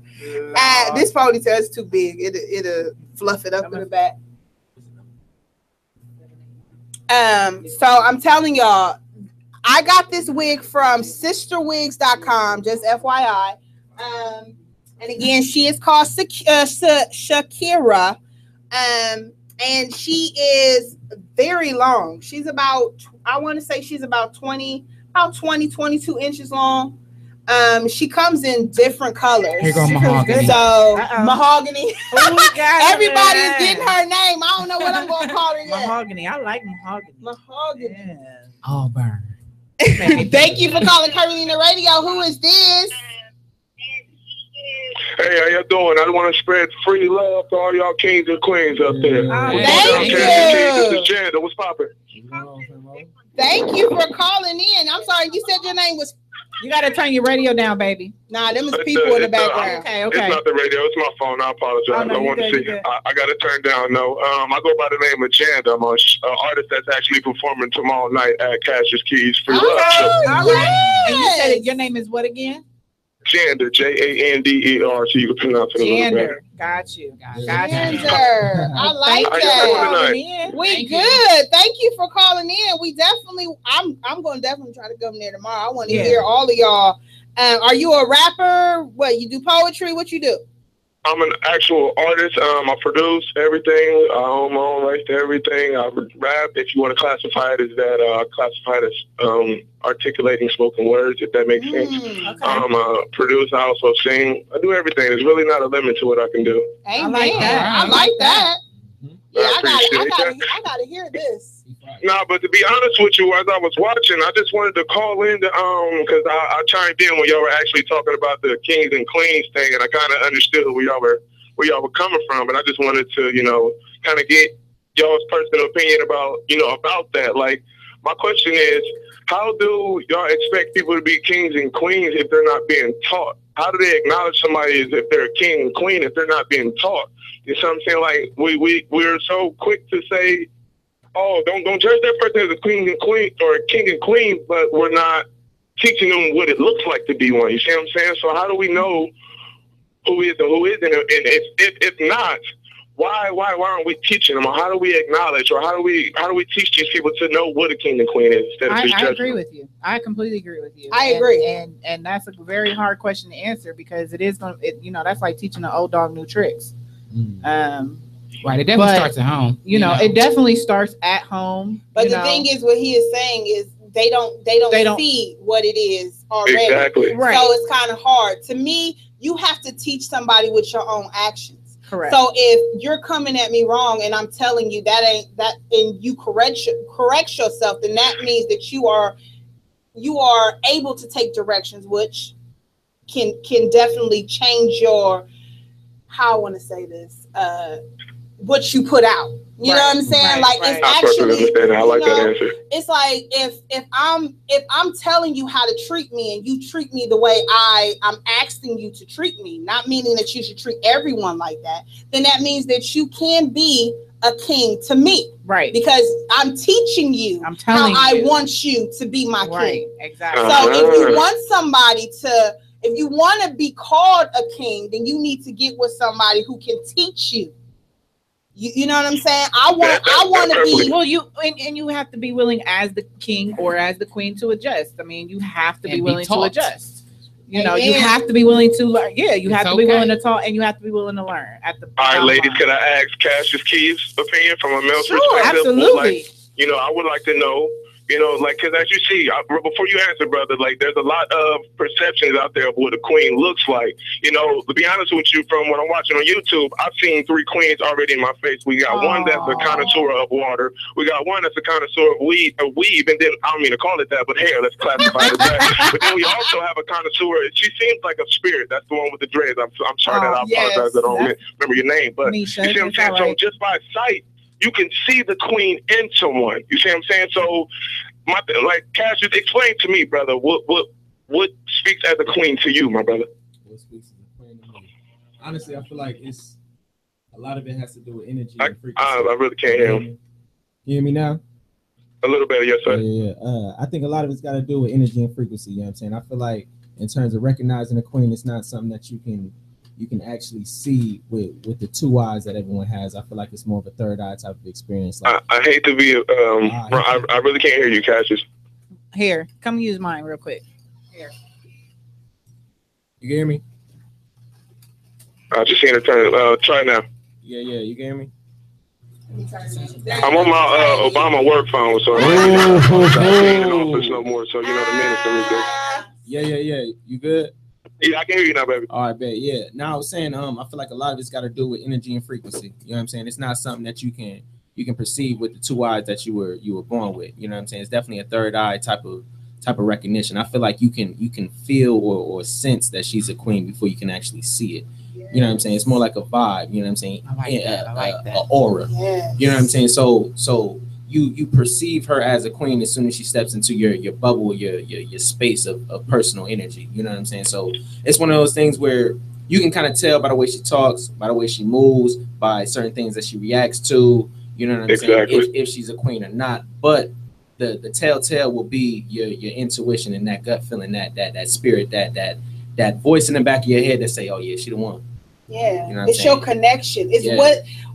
This ponytail is too big. It'll fluff it up in the back. So I'm telling y'all, I got this wig from sisterwigs.com, just FYI. And again, she is called Shakira. And she is very long. She's about, I want to say she's about 22 inches long. She comes in different colors. Here go mahogany. So mahogany. Everybody is it. getting her name. I don't know what I'm gonna call her yet. Mahogany. I like mahogany. Mahogany. Yeah. Auburn. Thank you for calling Curvilinear Radio. Who is this? Hey, how y'all doing? I want to spread free love to all y'all kings and queens up there. Thank you. This is Janda. What's poppin'? Thank you for calling in. I'm sorry, you said your name was. You gotta turn your radio down, baby. Nah, them is people in the background. Okay. It's not the radio. It's my phone. I apologize. Oh, no, I want to see. I got to turn down. No, I go by the name of Janda. I'm an artist that's actually performing tomorrow night at Cash's Keys Free Love. All right. Yes. And you said it, your name is what again? Janda, Jander, so you can pronounce it a little better. Jander. Got you. Jander. I like How y'all that. doing tonight? In. We good. Thank you for calling in. We definitely. I'm going to definitely try to come there tomorrow. I want to hear all of y'all. Are you a rapper? What, you do poetry? What you do? I'm an actual artist. I produce everything. I own my own rights to everything. I rap. If you want to classify it as that, I classify it as articulating spoken words, if that makes sense. Okay. Produce. I also sing. I do everything. There's really not a limit to what I can do. Amen. I like that. I like that. Yeah, I appreciate gotta hear this. No, but to be honest with you, as I was watching, I just wanted to call in because I chimed in when y'all were actually talking about the kings and queens thing, and I kind of understood where y'all were coming from, and I just wanted to, kind of get y'all's personal opinion about that. Like, my question is, how do y'all expect people to be kings and queens if they're not being taught? How do they acknowledge somebody as if they're a king and queen if they're not being taught? You know what I'm saying? Like, we're so quick to say, oh, don't judge that person as a queen and queen or a king and queen, but we're not teaching them what it looks like to be one. You see what I'm saying? So how do we know who is and who isn't? And if not, why aren't we teaching them? Or how do we acknowledge, or how do we teach these people to know what a king and queen is instead of just I judging agree them? with you. I completely agree with you. I agree. And that's a very hard question to answer because it is going to, that's like teaching an old dog new tricks. Right, it definitely starts at home. It definitely starts at home. But the thing is, what he is saying is they don't see what it is already. Exactly. Right. So it's kind of hard. To me, you have to teach somebody with your own actions. Correct. So if you're coming at me wrong and I'm telling you that ain't that, and you correct yourself, then that means that you are able to take directions, which can definitely change your, how I want to say this, what you put out. You know what I'm saying? It's I perfectly understand. I like that answer. It's like if I'm telling you how to treat me and you treat me the way I'm asking you to treat me, not meaning that you should treat everyone like that, then that means that you can be a king to me. Right. Because I'm teaching you how I want you to be my king. Exactly. So if you want somebody if you want to be called a king, then you need to get with somebody who can teach you. You know what I'm saying? I want to be. Well, you have to be willing as the king or as the queen to adjust. I mean, you have to be willing to adjust. You know, you have to be willing to learn. Yeah, you have to be willing to talk, and you have to be willing to learn. All right, ladies, can I ask Cassius Keys' opinion from a male's perspective? Absolutely. Like, I would like to know. Because as you see, before you answer, brother, like there's a lot of perceptions out there of what a queen looks like. To be honest with you, from what I'm watching on YouTube, I've seen 3 queens already in my face. We got one that's a connoisseur of water. We got one that's a connoisseur of weave, and then I don't mean to call it that, but hair, let's classify it as that. But then we also have a connoisseur. She seems like a spirit. That's the one with the dreads. I'm sorry that I apologize. I don't remember your name, but you see what I'm saying? So just by sight, you can see the queen in someone. You see what I'm saying? So, Cassius, explain to me, brother, what speaks as a queen to you, my brother? What speaks as a queen to me? Honestly, I feel like it's a lot of it has to do with energy and frequency. I really can't hear him. You hear me now? A little better, yes, sir. Yeah. I think a lot of it's got to do with energy and frequency. You know what I'm saying? I feel like in terms of recognizing a queen, it's not something that you can actually see with the 2 eyes that everyone has. I feel like it's more of a third eye type of experience. Like, I hate to be I really can't hear you, Cassius. Here, come use mine real quick. Here. You can hear me? I just seen her turn. Try now. Yeah, you can hear me? I'm on my Obama work phone, so I'm not in office no more, so the minister is there. Yeah. You good? Yeah, I can hear you now, baby. All right, bet. Yeah. Now I was saying, I feel like a lot of it's got to do with energy and frequency. You know what I'm saying? It's not something that you can perceive with the 2 eyes that you were born with. You know what I'm saying? It's definitely a third eye type of recognition. I feel like you can feel or sense that she's a queen before you can actually see it. You know what I'm saying? It's more like a vibe. You know what I'm saying? I like that. An aura. Yes. You know what I'm saying? So you perceive her as a queen as soon as she steps into your bubble, your space of personal energy. You know what I'm saying? So it's one of those things where you can kind of tell by the way she talks, by the way she moves, by certain things that she reacts to. You know what I'm saying? If she's a queen or not. But the telltale will be your intuition and that gut feeling, that spirit, that voice in the back of your head that say, oh yeah, she the one. Yeah, you know it's your connection. It's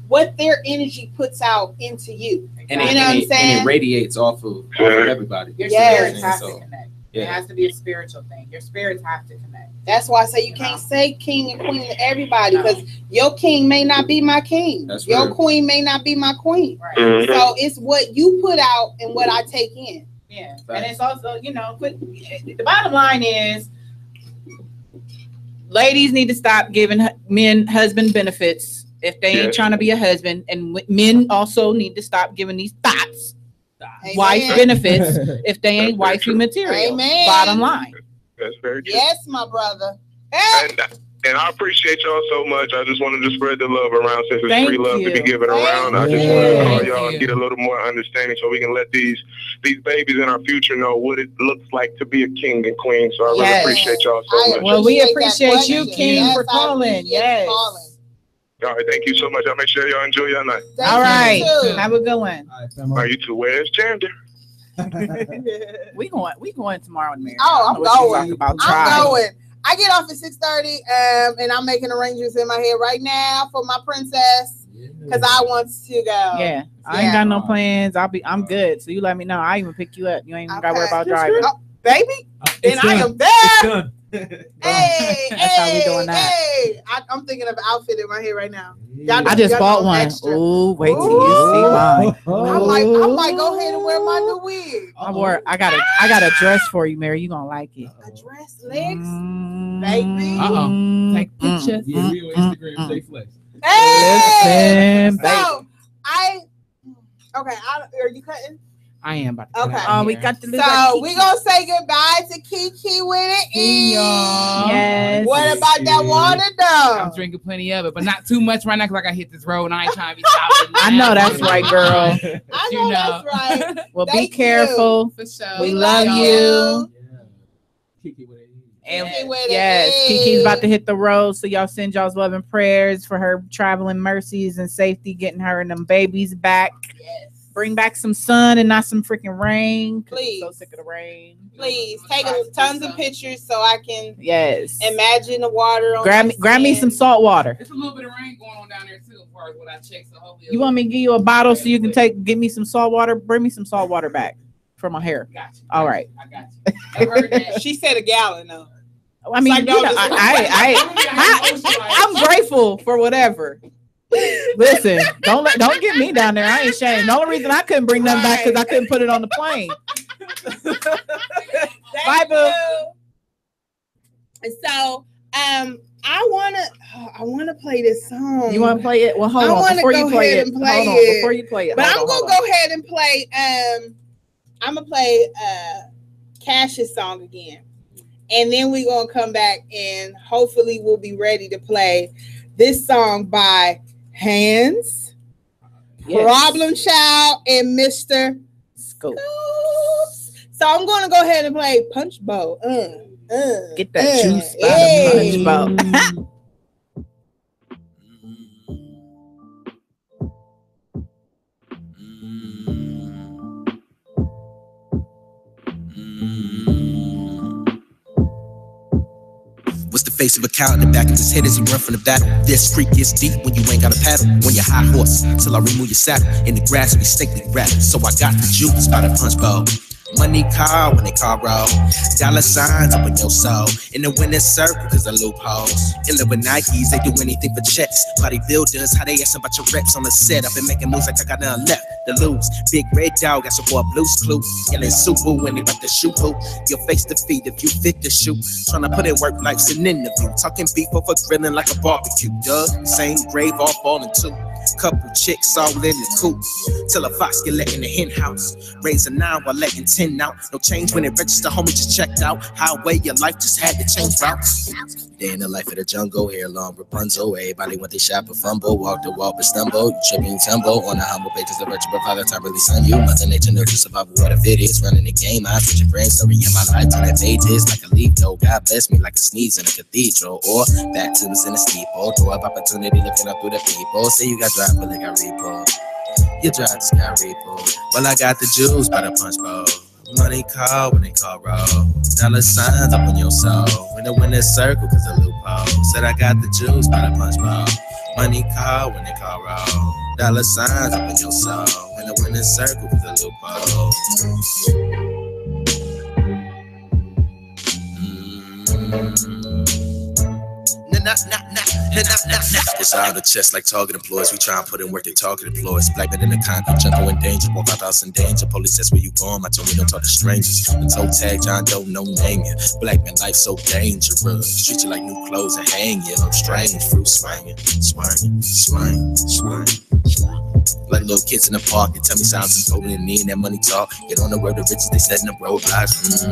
what their energy puts out into you. And you know what I'm saying? And it radiates off of everybody. Your spirits have to connect. It has to be a spiritual thing. Your spirits have to connect. That's why I say you can't say king and queen to everybody, because your king may not be my king. Your queen may not be my queen. Right. Mm-hmm. So it's what you put out and what I take in. Yeah. And it's also, the bottom line is ladies need to stop giving men husband benefits if they ain't trying to be a husband, and men also need to stop giving these thoughts wife benefits if they ain't wifey material. Amen. Bottom line. That's very true. Yes, my brother. And I appreciate y'all so much. I just wanted to spread the love around since it's free love to be given around. I just wanted to call y'all and get a little more understanding so we can let these babies in our future know what it looks like to be a king and queen. So I really appreciate y'all so much. Well, we appreciate you, King, for calling. Yes. All right, thank you so much. I'll make sure y'all enjoy your night. All right. Have a good one. All right, you two. Where's Chandler? we going tomorrow, Mary. Oh, I'm going. I'm going. I get off at 6:30, and I'm making arrangements in my head right now for my princess because I want to go. Yeah, I ain't got no plans. I'm good. So you let me know. I even pick you up. You ain't even got to worry about driving, baby. And I am there. It's done. Hey, that's how we doing that. Hey, I'm thinking of an outfit in my head right now. I just bought one. Oh, wait till you see mine. I might go ahead and wear my new wig. I got a dress for you, Mary. You gonna like it. A dress, legs, baby. Take pictures. Yeah, we on Instagram. Stay flex. Hey, so are you cutting? I am about to. Okay. Oh, we got the. So we gonna say goodbye to Kiki with it. Yes. What about that water though? I'm drinking plenty of it, but not too much right now because I got hit this road and I ain't trying to be stopping. I know that's right, girl. I know that's right. Well, be careful. For sure. We love you. Kiki with it. And yes, Kiki's about to hit the road, so y'all send y'all's love and prayers for her traveling mercies and safety, getting her and them babies back. Yes. Bring back some sun and not some freaking rain. Please. I'm so sick of the rain. Please take tons of pictures so I can imagine the water. On grab me some salt water. There's a little bit of rain going on down there too, as far as what I checked. So hopefully you want me to give you a bottle so you can give me some salt water? Bring me some salt water back for my hair. Got you. All right. I got you. I heard that. She said a gallon though. I mean, I'm grateful for whatever. Listen, don't get me down there. I ain't ashamed. The only reason I couldn't bring nothing back because I couldn't put it on the plane. Bye, boo. So, I wanna play this song. You want to play it? Well, hold on. Before you play it, before you play it. But I'm gonna go ahead and play. I'm gonna play Cash's song again, and then we're gonna come back and hopefully we'll be ready to play this song by Hands, Problem Child, and Mr. Scoops. So I'm gonna go ahead and play Punch Bowl. Get that juice by the Punch Bowl. What's the face of a cow in the back of his head as he run from the battle? This creek gets deep when you ain't got a paddle. When you're high horse, till I remove your saddle. In the grass, we stinkly rattle. So I got the juice by the punch bowl. Money car when they car roll. Dollar signs up in your soul. In the winner's circle, cause the loopholes. In the with Nikes, they do anything for checks. Bodybuilders, how they ask about your reps on the set. I've been making moves like I got nothing left to lose. Big red dog, got some boy blues clue. Yelling Subu when they about to shoot hoop. Your face to feed if you fit the shoot. Tryna put in work life's an interview. Talking beef over grilling like a barbecue. Duh, same grave all falling too. Couple chicks all in the coop. Till a fox get let in the hen house. Raise a 9 while letting 10 out. No change when it register, homie just checked out. Highway, your life just had to change routes. Day in the life of the jungle, hair long Rapunzel. Everybody want they shop or fumble. Walk the walk but stumble. You trip and tumble. On a humble basis, the virtue provider time really son you. Mother nature nurture survival. What if it is running the game? I put your friends story in my life. Turn the pages like a leaf though. God bless me like a sneeze in a cathedral. Or baptisms in a steeple. Door of opportunity looking up through the people. Say you got drive, but like I repo. You drive this guy repo. Well, I got the juice by the punch bowl. Money call when they call roll. Dollar signs up in your soul. When the winner's circle, cause the loophole. Said I got the juice by the punch bowl. Money call when they call roll. Dollar signs up in your soul. When the winner's circle, cause the loophole. It's out of the chest like target employees. We try and put in work, they target employees. Black men in the concrete, jungle in danger. Walk out house in danger. Police, that's where you going. I told me don't talk to strangers. The toe tag, John Doe, no name ya. Black man life so dangerous. Treat you like new clothes and hang you. I'm strange, fruit swinging, swinging, swing, swing. Like little kids in the park, they tell me sounds and golden and in that money talk. Get on the road to riches, they setting up roadblocks.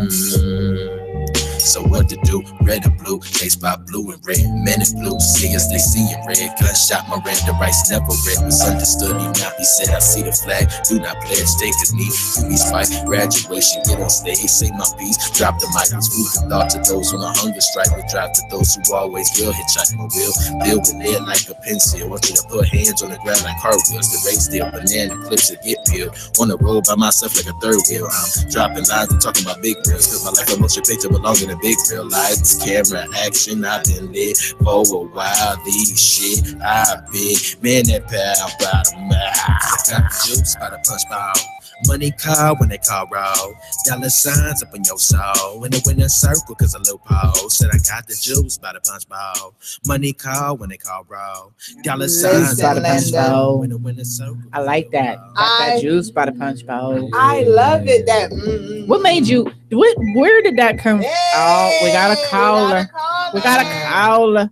So what to do? Red or blue? They spot blue and red. Men in blue, see us, they see in red. Gunshot, my red, the rights never red. Misunderstood, he not. He said, I see the flag. Do not pledge, take a knee. Duties fight, graduation, get on stage, say my piece. Drop the mic, it's food for thought to those on a hunger strike. We drive to those who always will. Hitchhike my wheel, deal with lead like a pencil. Want you to put hands on the ground like cartwheels. The race still banana clips that get peeled. On the road by myself like a third wheel. I'm dropping lines and talking about big reels. Cause my life emotion picture belonging. A big real lights, camera action. I've been lit for a while. These shit I've been man that pal by the mouth. Got the juice by the punch bowl. Money call when they call roll. Dollar signs up in your soul. In the winner's circle, cause a loophole. Said I got the juice by the punch bowl. Money call when they call roll. Dollar signs by the punch bowl. In the winner's circle. I like that. Got that juice by the punch bowl. I love it. That. What made you? Where did that come? Hey, oh, we got a caller. We got a caller.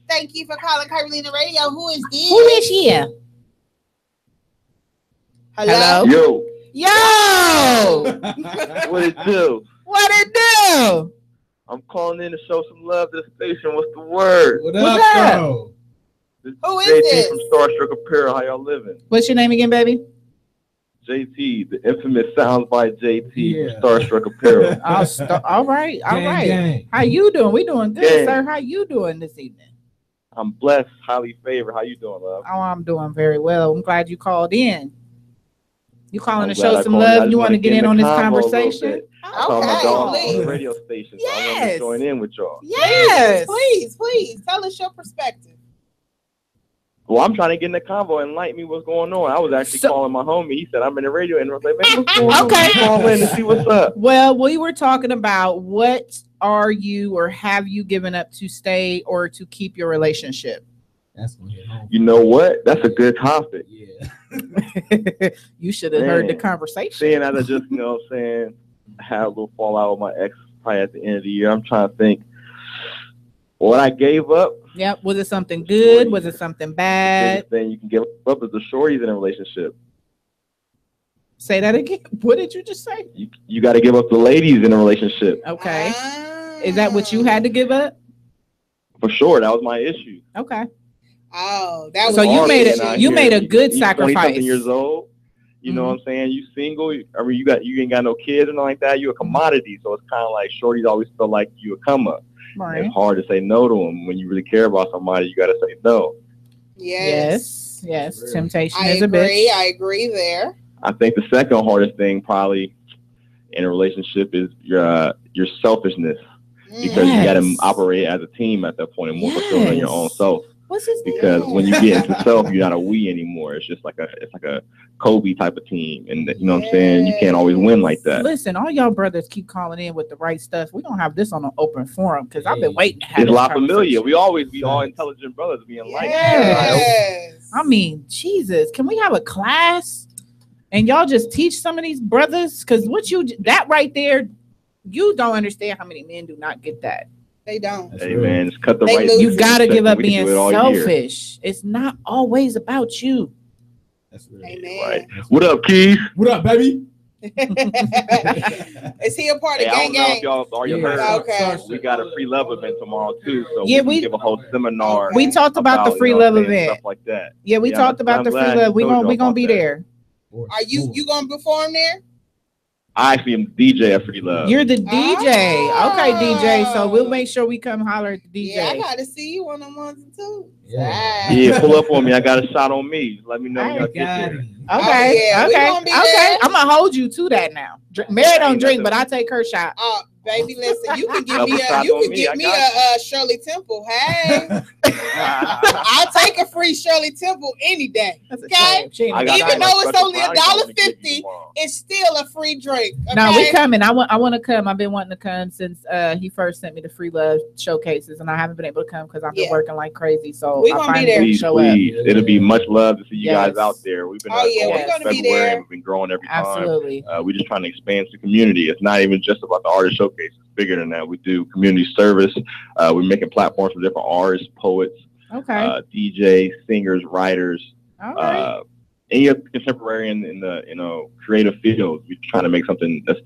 Thank you for calling Curvilinear Radio. Who is this? Who is here? Hello? Yo! What it do? What it do? I'm calling in to show some love to the station. What's the word? What's up? Who is JT this? from Starstruck Apparel. How y'all living? What's your name again, baby? JT, the infamous Sounds by JT from Starstruck Apparel. All right. Gang. How you doing? We doing good, Gang. sir. How you doing this evening? I'm blessed, highly favored. How you doing, love? Oh, I'm doing very well. I'm glad you called in. You calling to I'm glad show I some called you. I love? just You want to wanna get in the on this convo a little conversation? bit. I saw my Okay, dog on please. the radio station, so I wanted Yes. to join in with y'all. Yes, please. Tell us your perspective. Well, I'm trying to get in the convo and enlighten me what's going on. I was actually calling my homie. He said I'm in the radio, and I was like, man, what's going on? Okay. Call in and see what's up. Well, we were talking about what are you or have you given up to stay or to keep your relationship? That's gonna hit home. You know what? That's a good topic. Yeah. You should have heard the conversation. Seeing as I just, saying, had a little fallout with my ex probably at the end of the year, I'm trying to think what I gave up. Yep. Was it something good? Was it something bad? The biggest thing you can give up is the shorties in a relationship. Say that again. What did you just say? You got to give up the ladies in a relationship. Okay. Is that what you had to give up? For sure. That was my issue. Okay. Oh, that was so you made a good sacrifice. 20-something years old. You know what I'm saying? You single. I mean, you ain't got no kids or nothing like that. You a commodity. So it's kind of like shorties always feel like you a come up. Right. It's hard to say no to them. When you really care about somebody, you got to say no. Yes. Temptation is a bitch. I agree there. I think the second hardest thing probably in a relationship is your selfishness, because you got to operate as a team at that point and more fulfilled than your own self. What's his name? Because when you get into self, you're not a we anymore. It's just like a Kobe type of team, and you know what I'm saying. You can't always win like that. Listen, all y'all brothers keep calling in with the right stuff. We don't have this on an open forum because I've been waiting to have It's this La conversation. Familia. We all intelligent brothers being like. Yes. I mean, Jesus, can we have a class and y'all just teach some of these brothers? Because that right there, you don't understand how many men do not get that. They don't. Hey man, just cut the right. You gotta give up being selfish. It's not always about you. That's really Amen. Right. What up, Keith? What up, baby? Is he a part of I don't Gang know Gang? if y'all already heard. Okay. We got a free love event tomorrow too, so Yeah, we can give a whole seminar. We talked about the free love event, stuff like that. Yeah, we talked about the free love. We gonna be there. Are you gonna perform there? I actually am DJ at Free Love. You're the DJ. Okay, DJ. So we'll make sure we come holler at the DJ. Yeah, I gotta see you on the ones and twos. Yeah, pull up on me. I got a shot on me. Let me know when y'all get there. Okay, we gonna be there. I'm gonna hold you to that now. Mary don't drink, but I take her shot. Baby, listen, you can give me a Shirley Temple. Hey, I'll take a free Shirley Temple any day. Okay, even though it's only $1.50, it's still a free drink. Okay? No, we coming. I want to come. I've been wanting to come since he first sent me the free love showcases, and I haven't been able to come because I've been working like crazy. So we gonna be there. Please. It'll be much love to see you guys out there. We've been we're gonna be there. We've been growing every time. Absolutely. We're just trying to expand the community. It's not even just about the artist showcase. It's bigger than that. We do community service. We're making platforms for different artists, poets, DJs, singers, writers, any contemporary in the creative field. We're trying to make something that's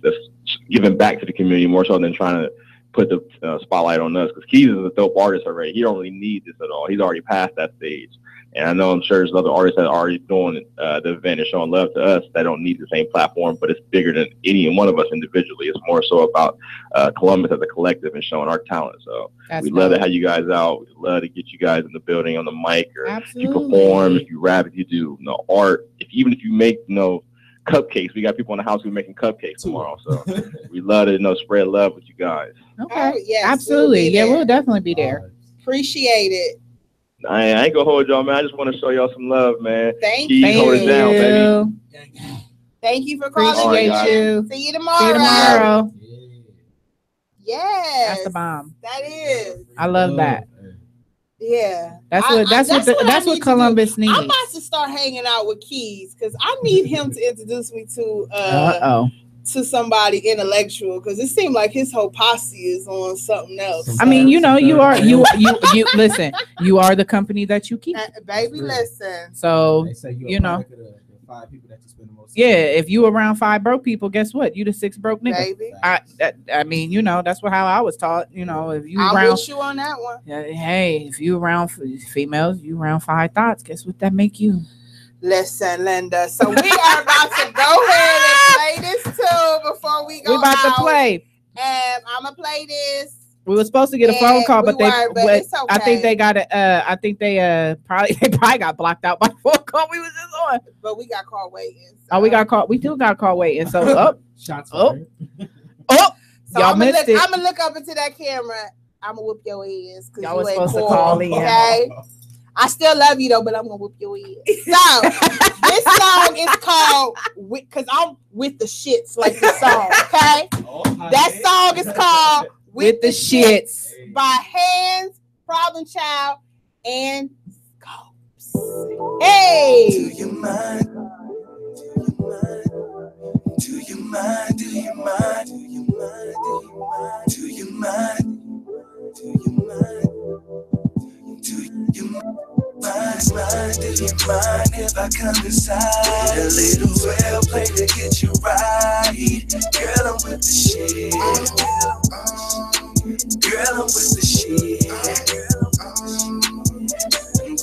giving back to the community more so than trying to put the spotlight on us. Because Keys is a dope artist already. He don't really need this at all. He's already past that stage. And I'm sure there's other artists that are already doing the event and showing love to us that don't need the same platform, but it's bigger than any one of us individually. It's more so about Columbus as a collective and showing our talent. So we'd love to have you guys out. We'd love to get you guys in the building on the mic, or if you perform, if you rap, if you do art, even if you make cupcakes. We got people in the house who are making cupcakes tomorrow. So we'd love to spread love with you guys. Okay. Yes, absolutely. We'll definitely be there. Appreciate it. I ain't gonna hold y'all, man. I just want to show y'all some love, man. Thank you. Hold it down, baby. Thank you for calling. Appreciate you. See you tomorrow. Yes. That's the bomb. That is. I love that. Yeah. That's what Columbus needs. I'm about to start hanging out with Keys because I need him to introduce me to somebody intellectual, because it seemed like his whole posse is on something else. I mean, you listen, you are the company that you keep. Baby, listen. So if you around 5 broke people, guess what? You the 6th broke nigga. Baby. I mean, that's how I was taught. If you I'll with you on that one. Hey, if you around females, you around 5 thoughts. Guess what that make you? Listen, Linda. So we are about to go ahead and play this too before we go. We're about to play. And I'm gonna play this. We were supposed to get a phone call, but it's okay. I think they got probably got blocked out by the phone call we was just on. But we got call waiting. So. Oh, we do got call waiting. So shots. So y'all missed it. I'm gonna look up into that camera. I'm gonna whoop your ass because y'all you was ain't supposed to call in. Okay. I still love you though, but I'm gonna whoop your ass. So this song is called "Because I'm with the Shits," like the song. Okay, that song is called "With the Shits" by Hands, Problem Child, and Scopes. Hey. Do you mind? Do you mind? Do you mind? Do you mind? Do you mind? Do you mind? Do you mind? Do you mind? Do you mind if I come inside? A little well play to get you right. Girl, I'm with the shit. Girl, I'm with the shit.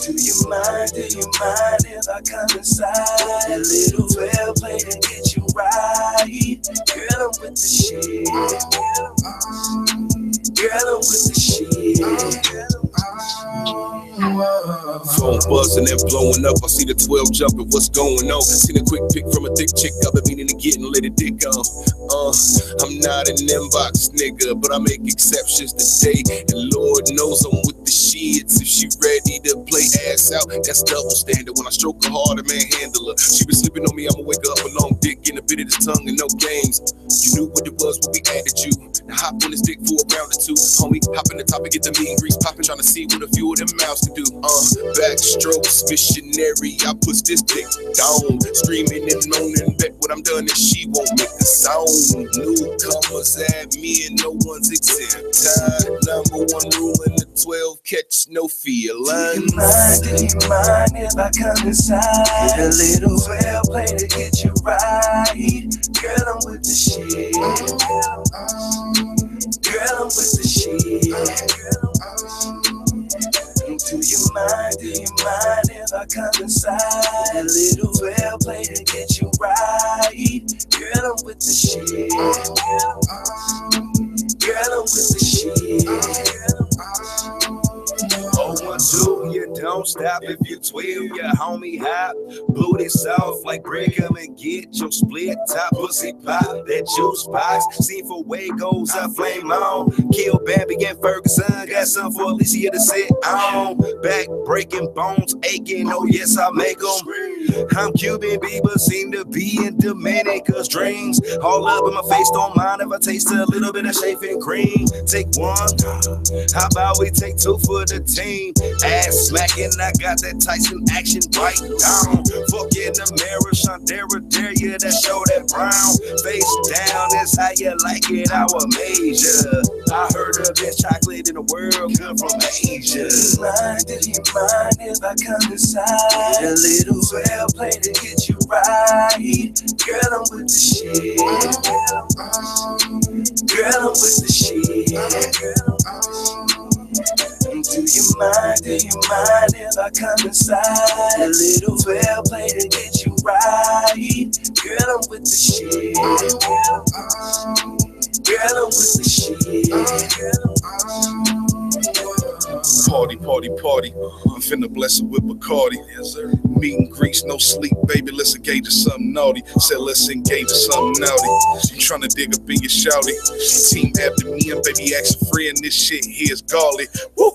Do you mind if I come inside? A little well play to get you right. Girl, I'm with the shit. Girl, I'm with the shit. Phone buzzing and blowing up. I see the 12 jumping. What's going on? Seen a quick pic from a thick chick. I've been meaning to get and let it dick on. I'm not an inbox nigga, but I make exceptions today. And Lord knows I'm with the shits. If she ready to play ass out, that's double standard. When I stroke her hard, a man handle her. She been sleeping on me. I'ma wake her up a long dick, getting a bit of the tongue and no games. You knew what it was when we added you. Now hop on this dick for a round or two, homie. Hop in the top and get the meat and grease popping, trying to see what a few of them mouths can do. Backstrokes, missionary. I push this dick down, screaming and moaning. Bet when I'm done, and she won't make a sound. Newcomers at me and no one's exempt. Number one rule in the 12: catch no feelings. Do you mind if I come inside? A little well play to get you right. Girl, I'm with the shit. Girl, I'm with the shit. Do you mind if I come inside? A little well play to get you right. Girl, I'm with the shit. Girl, I'm with the shit. Oh, 1, 2, you don't stop. If you're 12, your homie hop. Blew this off like bread, come and get your split top. Pussy pop, that juice box. Seen for way goes, I flame on. Kill Bambi and Ferguson. Got something for Alicia to sit on. Back breaking, bones aching. Oh, yes, I make them. I'm Cuban, Bieber seem to be in Dominica's dreams. All up in my face, don't mind if I taste a little bit of shaving cream. Take one, how about we take 2 for the team? Ass smacking, I got that Tyson action right down. Fuck in the mirror, Shandera, dare you to show that brown. Face down, that's how you like it, I will measure. I heard of this chocolate in the world come from Asia. Do you mind if I come inside? A little well play to get you right. Girl, I'm with the shit. Girl, I'm with the shit. Do you mind if I come inside? A little well play to get you right. Girl, I'm with the shit. Girl, I'm with the shit. Party, party, party. I'm finna bless her with Bacardi. Yes, sir. Meat and grease, no sleep, baby. Let's engage in something naughty. Said let's engage in something naughty. You tryna dig up in your shouty. Team after me and baby action free, and this shit here is garlic. Woo!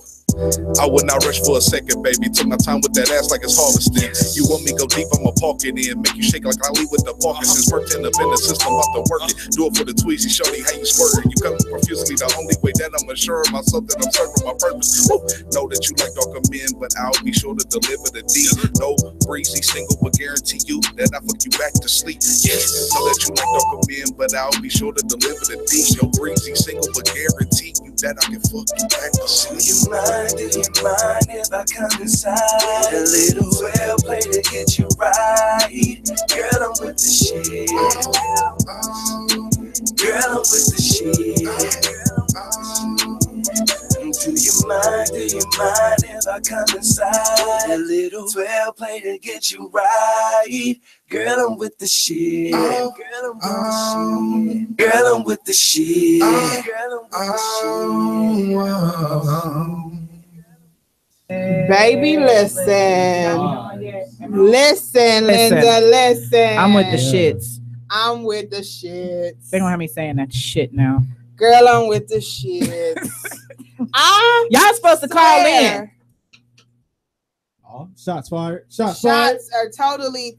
I would not rush for a second, baby. Took my time with that ass like it's harvesting. You want me go deep, I'ma park it in. Make you shake like Ali with the Parkinson's. Working up in the system, about to work it. Do it for the tweezy, shorty, how you squirting. You come profusely, the only way that I'm assuring myself that I'm serving my purpose. Woo! Know that you like darker men, but I'll be sure to deliver the D. No breezy single, but guarantee you that I fuck you back to sleep. Yes, know that you like darker men, but I'll be sure to deliver the D. No breezy single, but guarantee you that I can fuck you back to sleep. Do you mind if I come inside? A little well play to get you right. Girl, I'm with the shit. Girl, I'm with the shit. Do you mind if I come inside. A little 12 play to get you right. Girl, I'm with the shit. Girl, I'm with the shit. Girl, I'm with the shit. Girl, I'm with the shit. Baby, listen. Listen, Linda, listen. I'm with the shits. I'm with the shits. They gonna have me saying that shit now. Girl, I'm with the shits. Y'all supposed to call in. Oh, shots fired. Shots fired. Shots are totally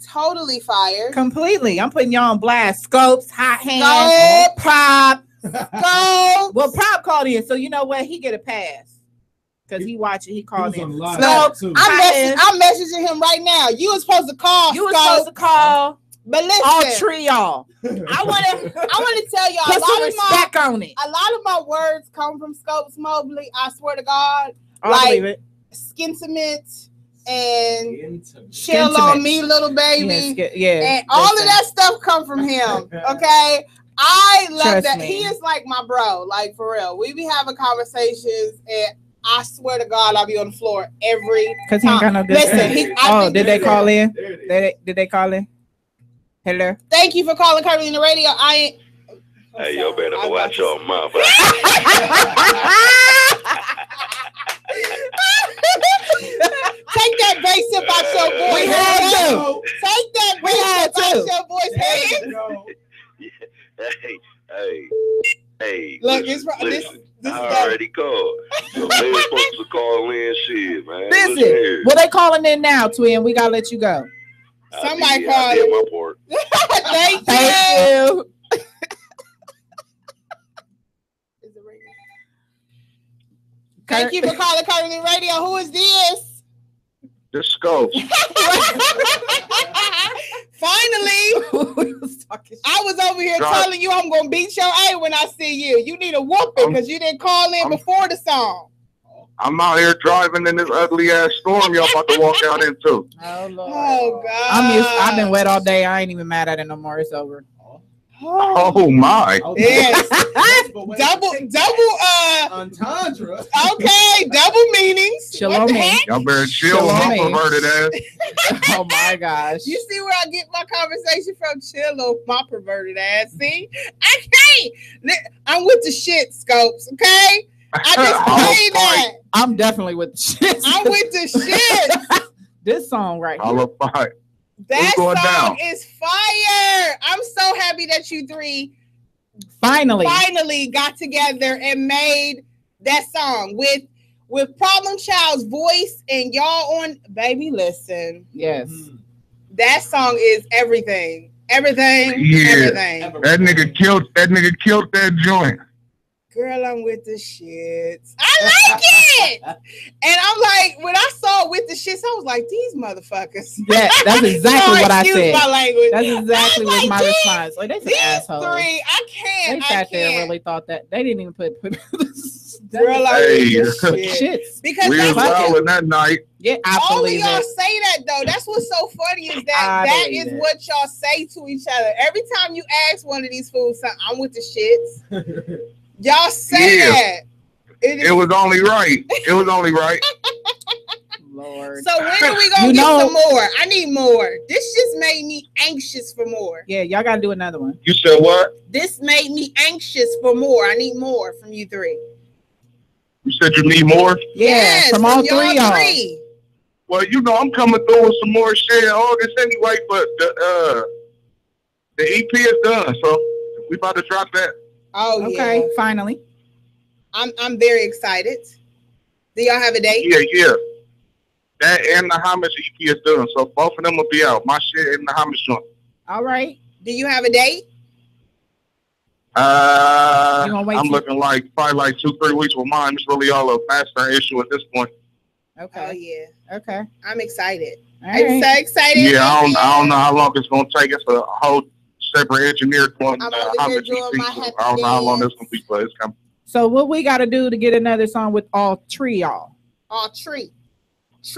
fired. Completely. I'm putting y'all on blast. Scopes, hot hands, Prop. Scopes. Well, Prop called in, so you know what? He get a pass. Because he watched it. He called in. Scopes. I'm messaging him right now. You were supposed to call. You were supposed to call. But listen, all three y'all. I want to tell y'all put some respect on it. A lot of my words come from Scopes Mobley. I swear to God. I believe it. Skintimate and chill on me, little baby. Yeah. And all of that stuff come from him. Okay. I love that. He is like my bro. Like for real. We be having conversations and I swear to God, I'll be on the floor every time. He ain't got no good. Listen, did they call in? Did they call in? Hello. Thank you for calling Curvilinear Radio. Hey, yo, better watch your mouth. Take that bass up out your voice. We had to. Take that bass up out your voice. Hey. Look, listen. I already called. So they were supposed to call in shit, man. Listen, well, they calling in now, twin. We gotta let you go. Somebody called. My part. Thank you. Thank you for calling Curvilinear Radio. Who is this? The Scope. Finally, I was over here telling you I'm gonna beat your A when I see you. You need a whooping because you didn't call in before the song. I'm out here driving in this ugly ass storm y'all about to walk out into. Oh Lord. Oh God. I've been wet all day. I ain't even mad at it no more. It's over. Oh my. Yes. double entendre. Okay, double meanings. Shalom. What the heck? Y'all better chill on my perverted ass. Oh my gosh. You see where I get my conversation from? Chill on my perverted ass. See? I can't. I'm with the shit, Scopes, okay? I just played that. I'm definitely with the shit. I'm with the shit. This song right here. That song is fire. I'm so happy that you three finally got together and made that song with Problem Child's voice and y'all on. Baby, listen. Yes. That song is everything. Everything. That nigga killed that joint. Girl, I'm with the shits. I like it. And I'm like, when I saw with the shits, I was like, these motherfuckers. Yeah, that's exactly what I said. My language. That's exactly what my response. Like, they some assholes. Three, I can't. They sat there and really thought that. They didn't even put Girl, I'm with the shits. Because we was wilding that night. Yeah, all of y'all say that though. That's what's so funny is that is what y'all say to each other. Every time you ask one of these fools something, I'm with the shits. Y'all say that. It was only right. It was only right. Lord. So when are we gonna get some more? I need more. This just made me anxious for more. Yeah, y'all gotta do another one. You said what? This made me anxious for more. I need more from you three. You said you need more? Yes, from all three y'all. Well, you know I'm coming through with some more shit in August anyway, but the EP is done, so we about to drop that. Oh, okay, yeah. Finally. I'm very excited. Do y'all have a date? Yeah. That and the homage EP is done, so both of them will be out. My shit and the homage joint. All right. Do you have a date? I'm looking like probably like 2-3 weeks with mine. It's really all a master issue at this point. Okay. Oh yeah. Okay. I'm excited. Right. I'm so excited. Yeah, I don't know how long it's gonna take. It's a whole separate engineered one. I'm over here doing my happy I don't know how long this gonna be, but it's coming. So what we gotta do to get another song with all three y'all? All three.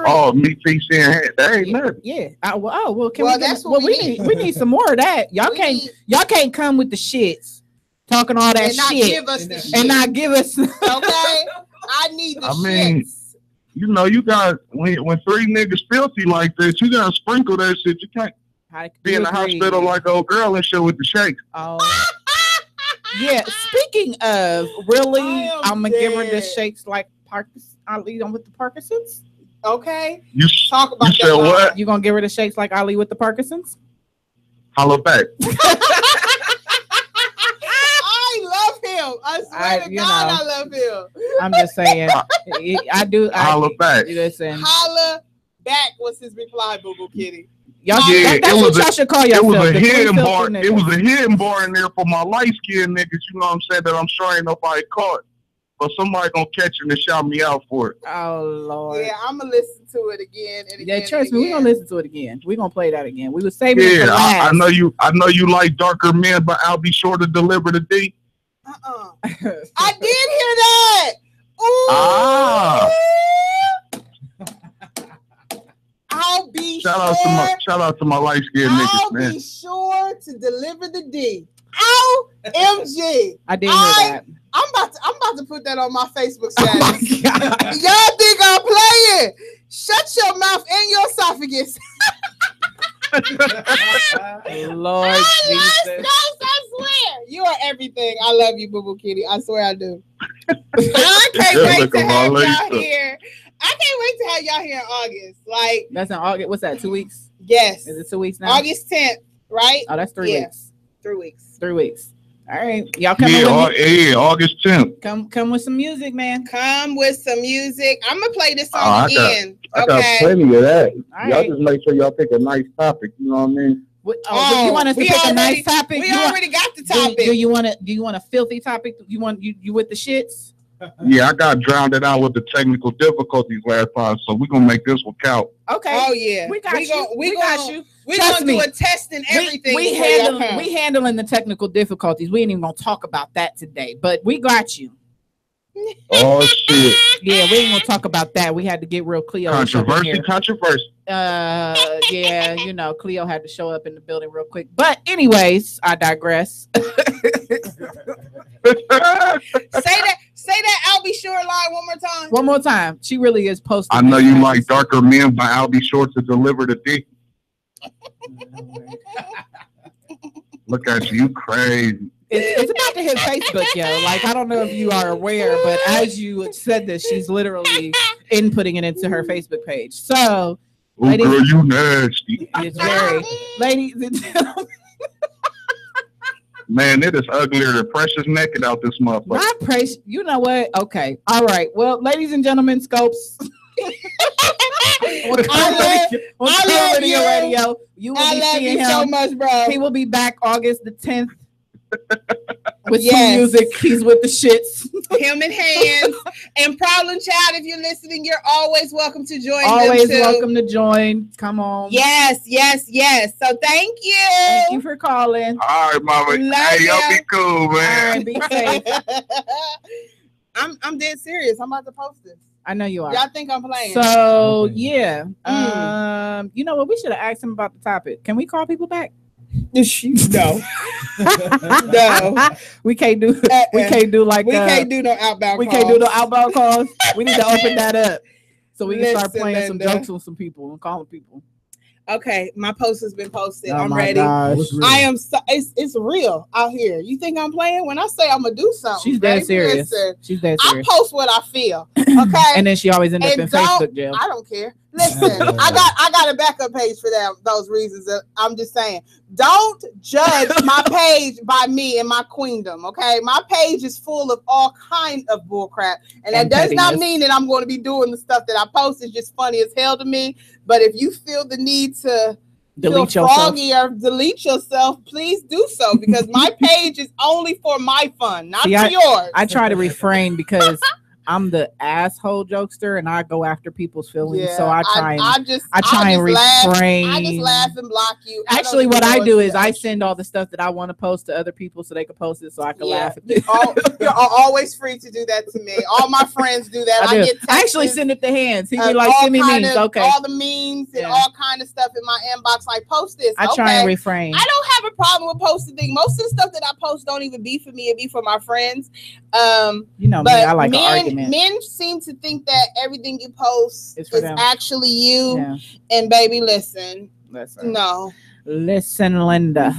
Oh, me, PC, and that ain't nothing. Yeah. Well, that's what we need. We need some more of that. Y'all can't come with the shits, talking all that and shit, not give us the shit. and not give us. Okay. I need the shits. you know, you got when three niggas filthy like this, you gotta sprinkle that shit. You can't be in the hospital like old girl and shit with the shakes. Oh. Yeah, speaking of, really, I'm gonna give her the shakes like Ali with the Parkinson's. Okay. You talk about you said what? You gonna give her the shakes like Ali with the Parkinson's? Holla back. I love him. I swear to God, I love him. I'm just saying. I do. Holla back. Listen. Holla back was his reply, Boo Boo Kitty. Y'all, that's what y'all should call yourself. It was a hidden bar. It was a hidden bar in there for my light skinned niggas. You know what I'm saying? That I'm sure ain't nobody caught. But somebody gonna catch him and shout me out for it. Oh Lord. Yeah, I'm gonna listen to it again and again. Yeah, trust me, we're gonna listen to it again. We're gonna play that again. We were saving it for Yeah, last. I know you like darker men, but I'll be sure to deliver the D. I did hear that. Ooh. Ah. I'll be Shout out to my light skinned niggas, man. I'll be sure to deliver the D. OMG. I did hear that. I'm about to put that on my Facebook status. Y'all think I'm playing? Shut your mouth and your esophagus. Lord Jesus. I swear. You are everything. I love you, Boo Boo Kitty. I swear I do. I can't wait to have y'all here. I can't wait to have y'all here in August. Like, that's in August. What's that? 2 weeks? Yes. Is it 2 weeks now? August 10th, right? Oh, that's 3 weeks. 3 weeks. 3 weeks. All right, y'all come with me. Yeah, August 10th. Come with some music, man. Come with some music. I'm gonna play this song again. I got plenty of that. All y'all right. just make sure y'all pick a nice topic. You know what I mean? You want us to pick a nice topic? We already got the topic. Do you want a filthy topic? You with the shits? Yeah, I got drowned out with the technical difficulties last time, so we're gonna make this one count. Okay. Oh yeah, we got you. We got you. We're Trust gonna me. do a test and everything. We handling the technical difficulties. We ain't even gonna talk about that today, but we got you. Oh shit! Yeah, we ain't gonna talk about that. We had to get real Cleo. Controversy. Yeah, you know, Cleo had to show up in the building real quick. But anyways, I digress. Say that I'll be sure line one more time. One more time. She really is posting. I know you like darker men, but I'll be sure to deliver the D. Look at you, crazy. It's about to hit Facebook, yo. Like, I don't know if you are aware, but as you said this, she's literally inputting it into her Facebook page. So, ladies, girl, you nasty. It's very, ladies and gentlemen. Man, it is uglier than Precious naked out this motherfucker. Not Precious. You know what? Okay. All right. Well, ladies and gentlemen, Scopes. I love you. Radio. You will be seeing him so much, bro. He will be back August the 10th with some music. He's with the shits. Him in hands. And Problem Child, if you're listening, you're always welcome to join. Always welcome to join. Come on. Yes. So thank you. Thank you for calling. All right, mama. Hey, y'all be cool, man. All right, be safe. I'm dead serious. I'm about to post this. I know you are. Y'all think I'm playing? So yeah. You know what? We should have asked him about the topic. Can we call people back? No. No. We can't do like we can't do no outbound we calls. can't do no outbound calls. We need to open that up so we can start playing Linda. some jokes with some people and calling people. Okay, my post has been posted. Oh I'm my ready. gosh. I am so it's real out here. You think I'm playing? When I say I'm gonna do something, She's dead serious. Listen, She's dead I serious. post what I feel. Okay. And then she always ends up And in Facebook jail. I don't care. Listen, I got a backup page for those reasons. I'm just saying, don't judge my page by me and my queendom. Okay, my page is full of all kind of bullcrap, and that does not mean that I'm going to be doing the stuff that I post. It's just funny as hell to me. But if you feel the need to delete feel froggy or delete yourself, please do so, because my page is only for my fun, not for yours. I try to refrain because I'm the asshole jokester and I go after people's feelings. Yeah, so I try and refrain. I just laugh and block you. Actually, what I do is I send all the stuff that I want to post to other people so they can post it so I can laugh at it. You're always free to do that to me. All my friends do that. I get I actually send it to Hands. He be like, send me memes. Okay. All the memes and all kind of stuff in my inbox. Like, post this. I try and refrain. I don't have a problem with posting things. Most of the stuff that I post don't even be for me; it be for my friends. You know me, I like an argument. Men seem to think that everything you post is actually you. Yeah. And baby, listen. No. Listen, Linda.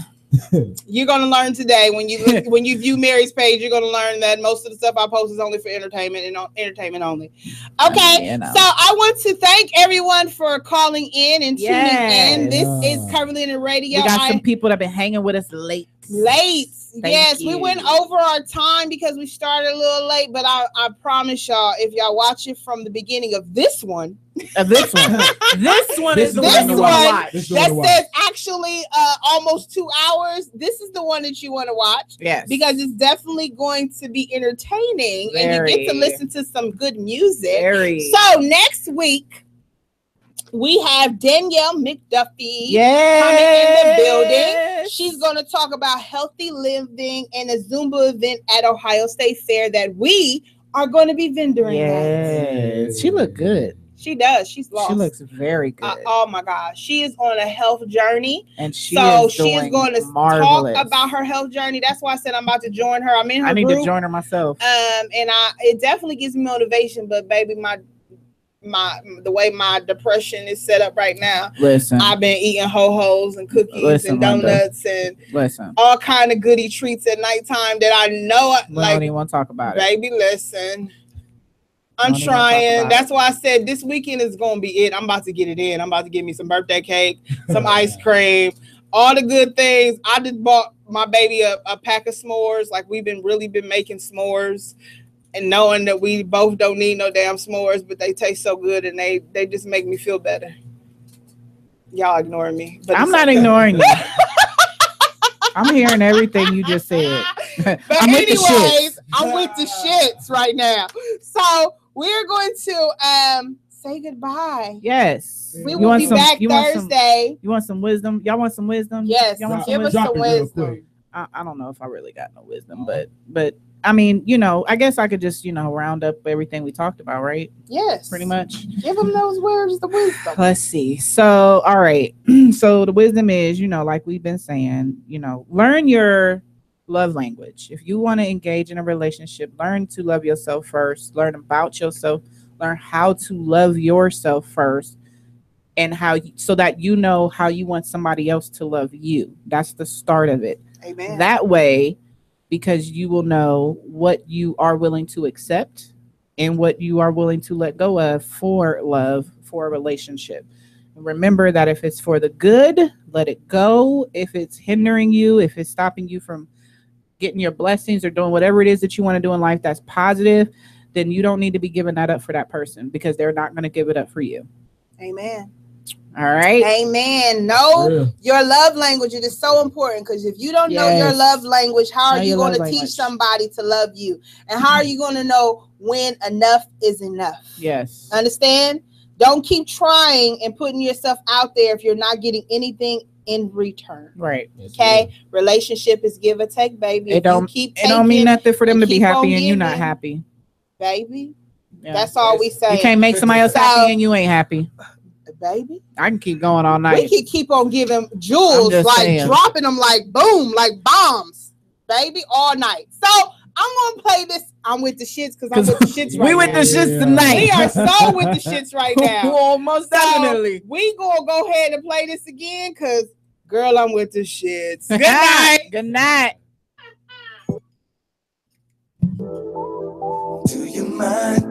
You're gonna learn today when you view Mary's page. You're gonna learn that most of the stuff I post is only for entertainment and entertainment only. Okay, so I want to thank everyone for calling in and tuning in. This is Curvilinear Radio. We got some people that have been hanging with us late. Yes, we went over our time because we started a little late, but I promise y'all, if y'all watch it from the beginning of this one, this one is the one that says actually almost 2 hours. This is the one that you want to watch, yes, because it's definitely going to be entertaining, and you get to listen to some good music. So next week we have Danielle McDuffie coming in the building. She's going to talk about healthy living and a Zumba event at Ohio State Fair that we are going to be vendoring at. She looked good. She does. She's lost. She looks very good. Oh my gosh. She is on a health journey. And she is going to talk about her health journey. That's why I said I'm about to join her. I'm in her group. I need to join her myself. And it definitely gives me motivation, but baby, the way my depression is set up right now. Listen, I've been eating ho-hos and cookies and donuts and all kind of goody treats at nighttime that I know we don't even want to talk about baby, listen. I'm trying. That's why I said this weekend is gonna be it. I'm about to get it in. I'm about to get me some birthday cake, some ice cream, all the good things. I just bought my baby a pack of s'mores. Like we've really been making s'mores. And knowing that we both don't need no damn s'mores, but they taste so good and they just make me feel better. Y'all ignoring me. But I'm not ignoring you. I'm hearing everything you just said. But anyways, I'm with the shits right now. So we're going to say goodbye. Yes. We will be back Thursday. You want some wisdom? Y'all want some wisdom? Yes. Give us some wisdom. I don't know if I really got no wisdom, but I mean, you know, I guess I could just, round up everything we talked about, right? Yes. Pretty much. Give them those words, the wisdom. Let's see. So, all right. So the wisdom is, like we've been saying, learn your love language. If you want to engage in a relationship, learn to love yourself first. Learn about yourself. Learn how to love yourself first. And so that you know how you want somebody else to love you. That's the start of it. Amen. That way, because you will know what you are willing to accept and what you are willing to let go of for love, for a relationship. And remember that if it's for the good, let it go. If it's hindering you, if it's stopping you from getting your blessings or doing whatever it is that you want to do in life that's positive, then you don't need to be giving that up for that person because they're not going to give it up for you. Amen. All right. Amen. Know your love language. It is so important because if you don't know your love language, how are you going to teach somebody to love you? And how are you going to know when enough is enough? Yes. Understand? Don't keep trying and putting yourself out there if you're not getting anything in return. Right. Okay. Relationship is give or take, baby. It don't mean nothing for them to be happy and you're not happy. Baby. Yeah. That's all we say. You can't make somebody else happy and you ain't happy. Baby, I can keep going all night. We can keep on giving jewels, dropping them like boom, like bombs, baby, all night. So I'm gonna play this. I'm with the shits because I'm with the shits right now. We with the shits tonight. We are so with the shits right now. Most definitely. We gonna go ahead and play this again because, girl, I'm with the shits. Good night. Good night. Do you mind?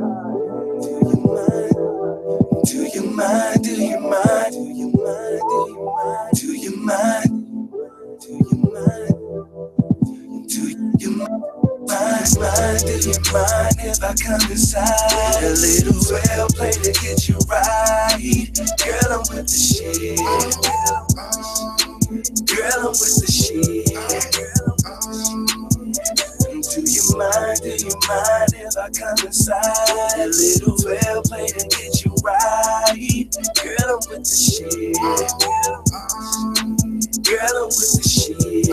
Do you mind? Do you mind? Do you mind? Do you mind? Do you mind? Do you mind? Do you mind if I come inside? A little well play to get you right. Girl, I'm with the shit. Girl, I'm with the shit. Do you mind if I come inside? A little well play to get you right. Girl, I'm with the shit. Girl, I'm with the shit.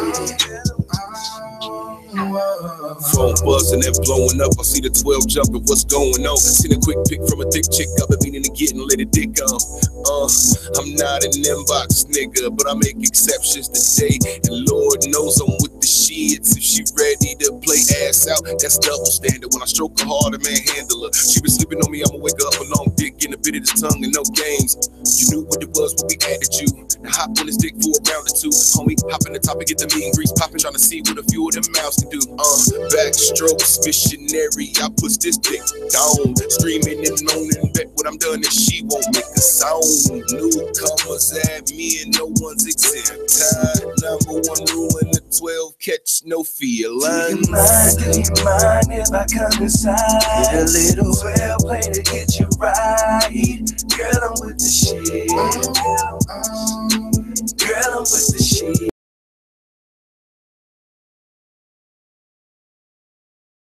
Phone buzzing and blowing up. I see the 12 jumping. What's going on? Seen a quick pic from a thick chick. I've been meaning to get and let it dick on. I'm not an inbox nigga, but I make exceptions today. And Lord knows I'm with the shits. If she ready to play ass out, that's double standard. When I stroke her hard, a man handle her. She been sleeping on me, I'ma wake her up a long dick in a bit of the tongue and no games. You knew what it was when we added you. Now hop on this dick for a round or two. Homie, hop in the top and get the meat and grease popping, trying to see what a few of them mouths can do. Backstrokes, missionary, I push this dick down. Screaming and moaning, bet when I'm done and she won't make a sound. Newcomers at me and no one's exempt. Number one rule in the 12, catch no feelings. Do you mind if I come inside? With a little 12 play to get you right. Girl, I'm with the shit. Girl, I'm with the shit.